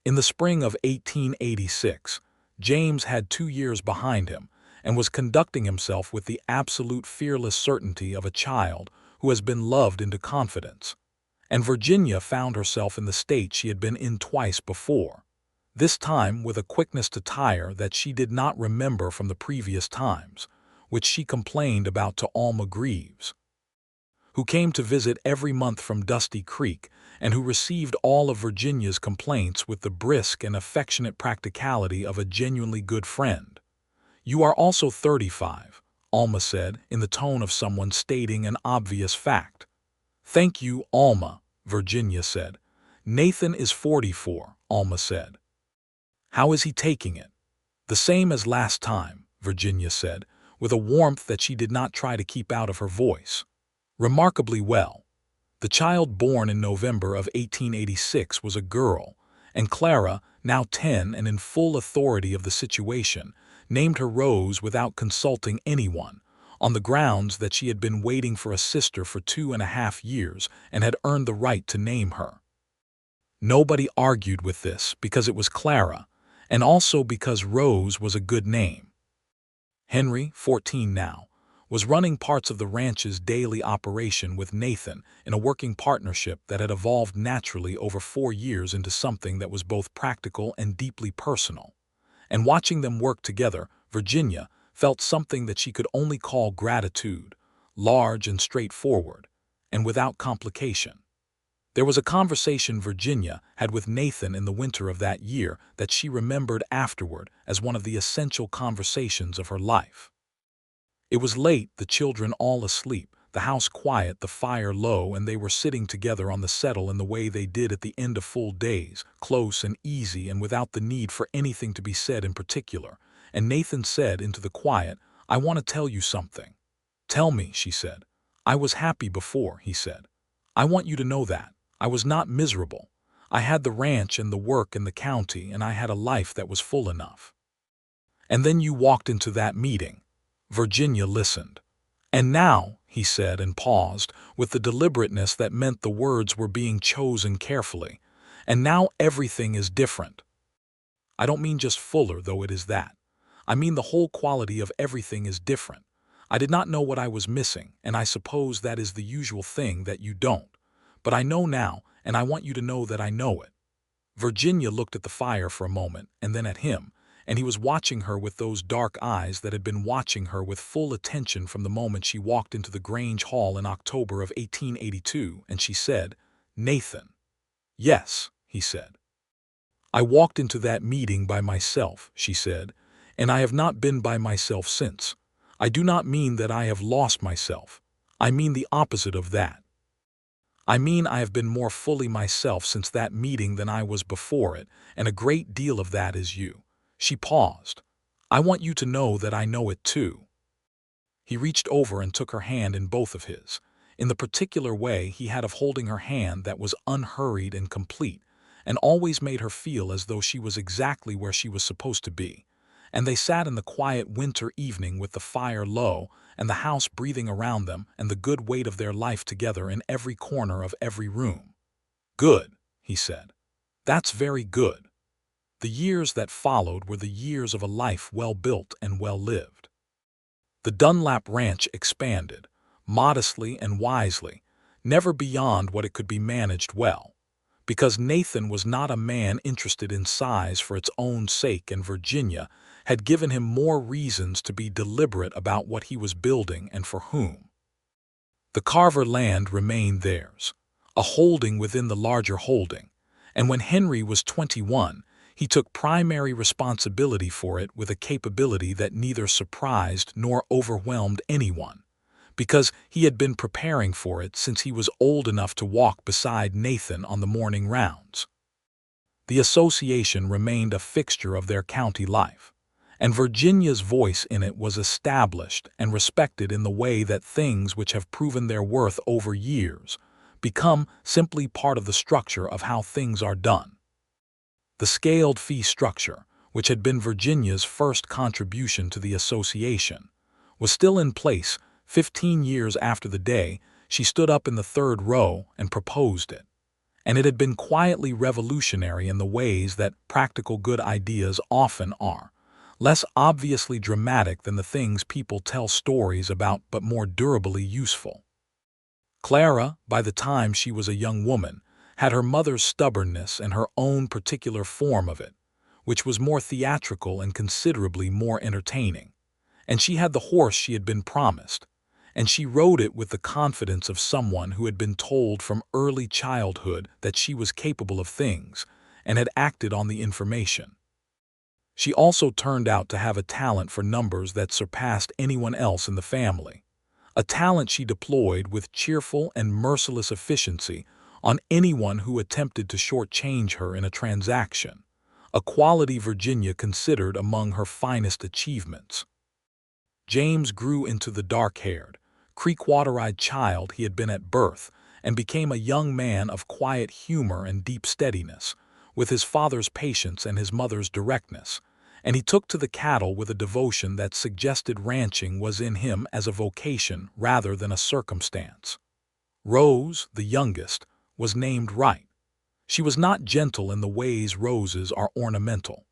In the spring of 1886, James had 2 years behind him and was conducting himself with the absolute fearless certainty of a child who has been loved into confidence. And Virginia found herself in the state she had been in twice before, this time with a quickness to tire that she did not remember from the previous times, which she complained about to Alma Greaves, who came to visit every month from Dusty Creek and who received all of Virginia's complaints with the brisk and affectionate practicality of a genuinely good friend. "You are also 35, Alma said, in the tone of someone stating an obvious fact. "Thank you, Alma," Virginia said. "Nathan is 44, Alma said. "How is he taking it?" "The same as last time," Virginia said, with a warmth that she did not try to keep out of her voice. "Remarkably well. The child born in November of 1886 was a girl, and Clara, now 10 and in full authority of the situation, named her Rose without consulting anyone, on the grounds that she had been waiting for a sister for 2.5 years and had earned the right to name her. Nobody argued with this because it was Clara, and also because Rose was a good name. Henry, 14 now, was running parts of the ranch's daily operation with Nathan in a working partnership that had evolved naturally over 4 years into something that was both practical and deeply personal. And watching them work together, Virginia felt something that she could only call gratitude, large and straightforward, and without complication. There was a conversation Virginia had with Nathan in the winter of that year that she remembered afterward as one of the essential conversations of her life. It was late, the children all asleep, the house quiet, the fire low, and they were sitting together on the settle in the way they did at the end of full days, close and easy and without the need for anything to be said in particular. And Nathan said into the quiet, "I want to tell you something." "Tell me," she said. "I was happy before," he said. I want you to know that. I was not miserable. I had the ranch and the work in the county, and I had a life that was full enough. And then you walked into that meeting. Virginia listened. And now, he said and paused, with the deliberateness that meant the words were being chosen carefully. And now everything is different. I don't mean just fuller, though it is that. I mean the whole quality of everything is different. I did not know what I was missing, and I suppose that is the usual thing that you don't. But I know now, and I want you to know that I know it. Virginia looked at the fire for a moment, and then at him, and he was watching her with those dark eyes that had been watching her with full attention from the moment she walked into the Grange Hall in October of 1882, and she said, "Nathan." "Yes," he said. "I walked into that meeting by myself," she said, "and I have not been by myself since. I do not mean that I have lost myself. I mean the opposite of that. I mean I have been more fully myself since that meeting than I was before it, and a great deal of that is you." She paused. "I want you to know that I know it too." He reached over and took her hand in both of his, in the particular way he had of holding her hand that was unhurried and complete, and always made her feel as though she was exactly where she was supposed to be. And they sat in the quiet winter evening with the fire low and the house breathing around them and the good weight of their life together in every corner of every room. "Good," he said. "That's very good." The years that followed were the years of a life well built and well lived. The Dunlap Ranch expanded, modestly and wisely, never beyond what it could be managed well. Because Nathan was not a man interested in size for its own sake, and Virginia had given him more reasons to be deliberate about what he was building and for whom. The Carver land remained theirs, a holding within the larger holding, and when Henry was 21, he took primary responsibility for it with a capability that neither surprised nor overwhelmed anyone, because he had been preparing for it since he was old enough to walk beside Nathan on the morning rounds. The association remained a fixture of their county life, and Virginia's voice in it was established and respected in the way that things which have proven their worth over years become simply part of the structure of how things are done. The scaled fee structure, which had been Virginia's first contribution to the association, was still in place 15 years after the day she stood up in the third row and proposed it. And it had been quietly revolutionary in the ways that practical good ideas often are, less obviously dramatic than the things people tell stories about but more durably useful. Clara, by the time she was a young woman, had her mother's stubbornness and her own particular form of it, which was more theatrical and considerably more entertaining. And she had the horse she had been promised, and she rode it with the confidence of someone who had been told from early childhood that she was capable of things and had acted on the information. She also turned out to have a talent for numbers that surpassed anyone else in the family, a talent she deployed with cheerful and merciless efficiency on anyone who attempted to shortchange her in a transaction, a quality Virginia considered among her finest achievements. James grew into the dark-haired, creek-water-eyed child he had been at birth and became a young man of quiet humor and deep steadiness, with his father's patience and his mother's directness, and he took to the cattle with a devotion that suggested ranching was in him as a vocation rather than a circumstance. Rose, the youngest, was named right. She was not gentle in the ways roses are ornamental.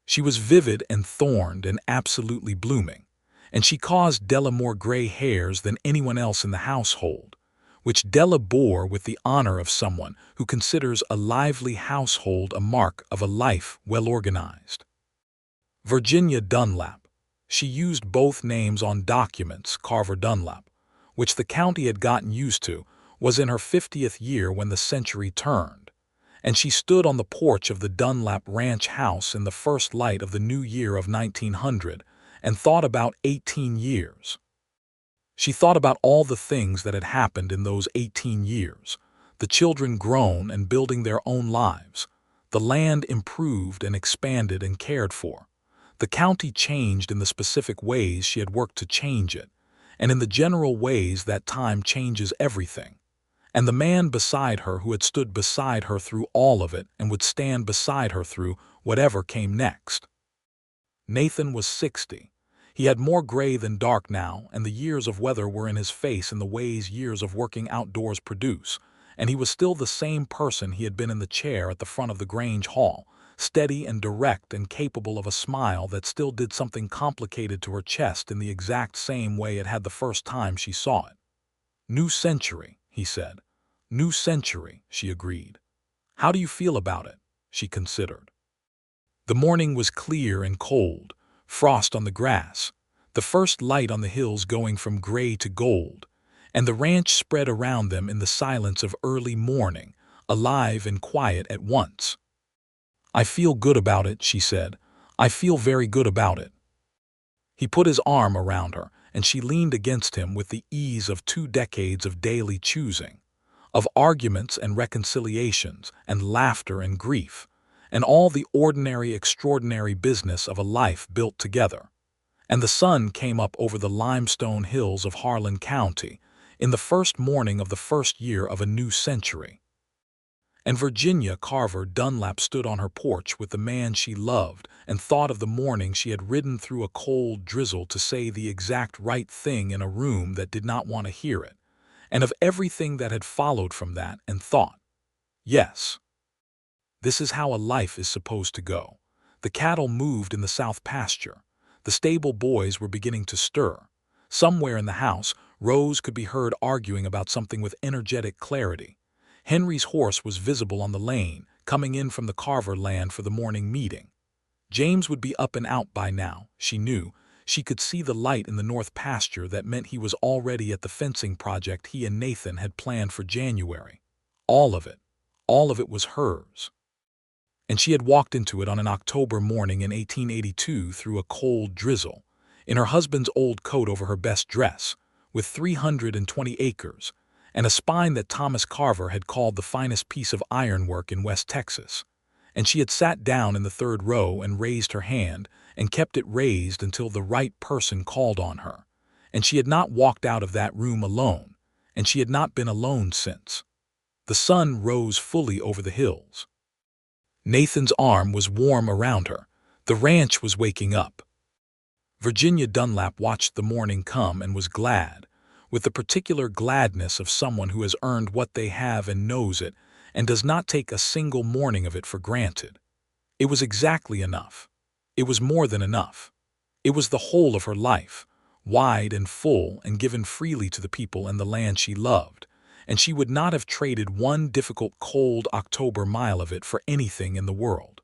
She was vivid and thorned and absolutely blooming, and she caused Della more gray hairs than anyone else in the household, which Della bore with the honor of someone who considers a lively household a mark of a life well organized. Virginia Dunlap. She used both names on documents. Carver Dunlap, which the county had gotten used to, was in her 50th year when the century turned, and she stood on the porch of the Dunlap Ranch house in the first light of the new year of 1900 and thought about 18 years. She thought about all the things that had happened in those 18 years, the children grown and building their own lives, the land improved and expanded and cared for, the county changed in the specific ways she had worked to change it, and in the general ways that time changes everything, And the man beside her who had stood beside her through all of it and would stand beside her through whatever came next. Nathan was 60. He had more gray than dark now, and the years of weather were in his face in the ways years of working outdoors produce, and he was still the same person he had been in the chair at the front of the Grange Hall, steady and direct and capable of a smile that still did something complicated to her chest in the exact same way it had the first time she saw it. "New century," he said. "New century," she agreed. "How do you feel about it?" she considered. The morning was clear and cold, frost on the grass, the first light on the hills going from gray to gold, and the ranch spread around them in the silence of early morning, alive and quiet at once. "I feel good about it," she said. "I feel very good about it." He put his arm around her, and she leaned against him with the ease of 2 decades of daily choosing, of arguments and reconciliations and laughter and grief, and all the ordinary, extraordinary business of a life built together. And the sun came up over the limestone hills of Harlan County in the first morning of the first year of a new century. And Virginia Carver Dunlap stood on her porch with the man she loved and thought of the morning she had ridden through a cold drizzle to say the exact right thing in a room that did not want to hear it, and of everything that had followed from that, and thought, yes, this is how a life is supposed to go. The cattle moved in the south pasture. The stable boys were beginning to stir. Somewhere in the house, Rose could be heard arguing about something with energetic clarity. Henry's horse was visible on the lane, coming in from the Carver land for the morning meeting. James would be up and out by now, she knew. She could see the light in the north pasture that meant he was already at the fencing project he and Nathan had planned for January. All of it was hers. And she had walked into it on an October morning in 1882 through a cold drizzle, in her husband's old coat over her best dress, with 320 acres, and a spine that Thomas Carver had called the finest piece of ironwork in West Texas. And she had sat down in the third row and raised her hand, and kept it raised until the right person called on her. And she had not walked out of that room alone, and she had not been alone since. The sun rose fully over the hills. Nathan's arm was warm around her. The ranch was waking up. Virginia Dunlap watched the morning come and was glad, with the particular gladness of someone who has earned what they have and knows it, and does not take a single morning of it for granted. It was exactly enough. It was more than enough. It was the whole of her life, wide and full and given freely to the people and the land she loved, and she would not have traded one difficult cold October mile of it for anything in the world.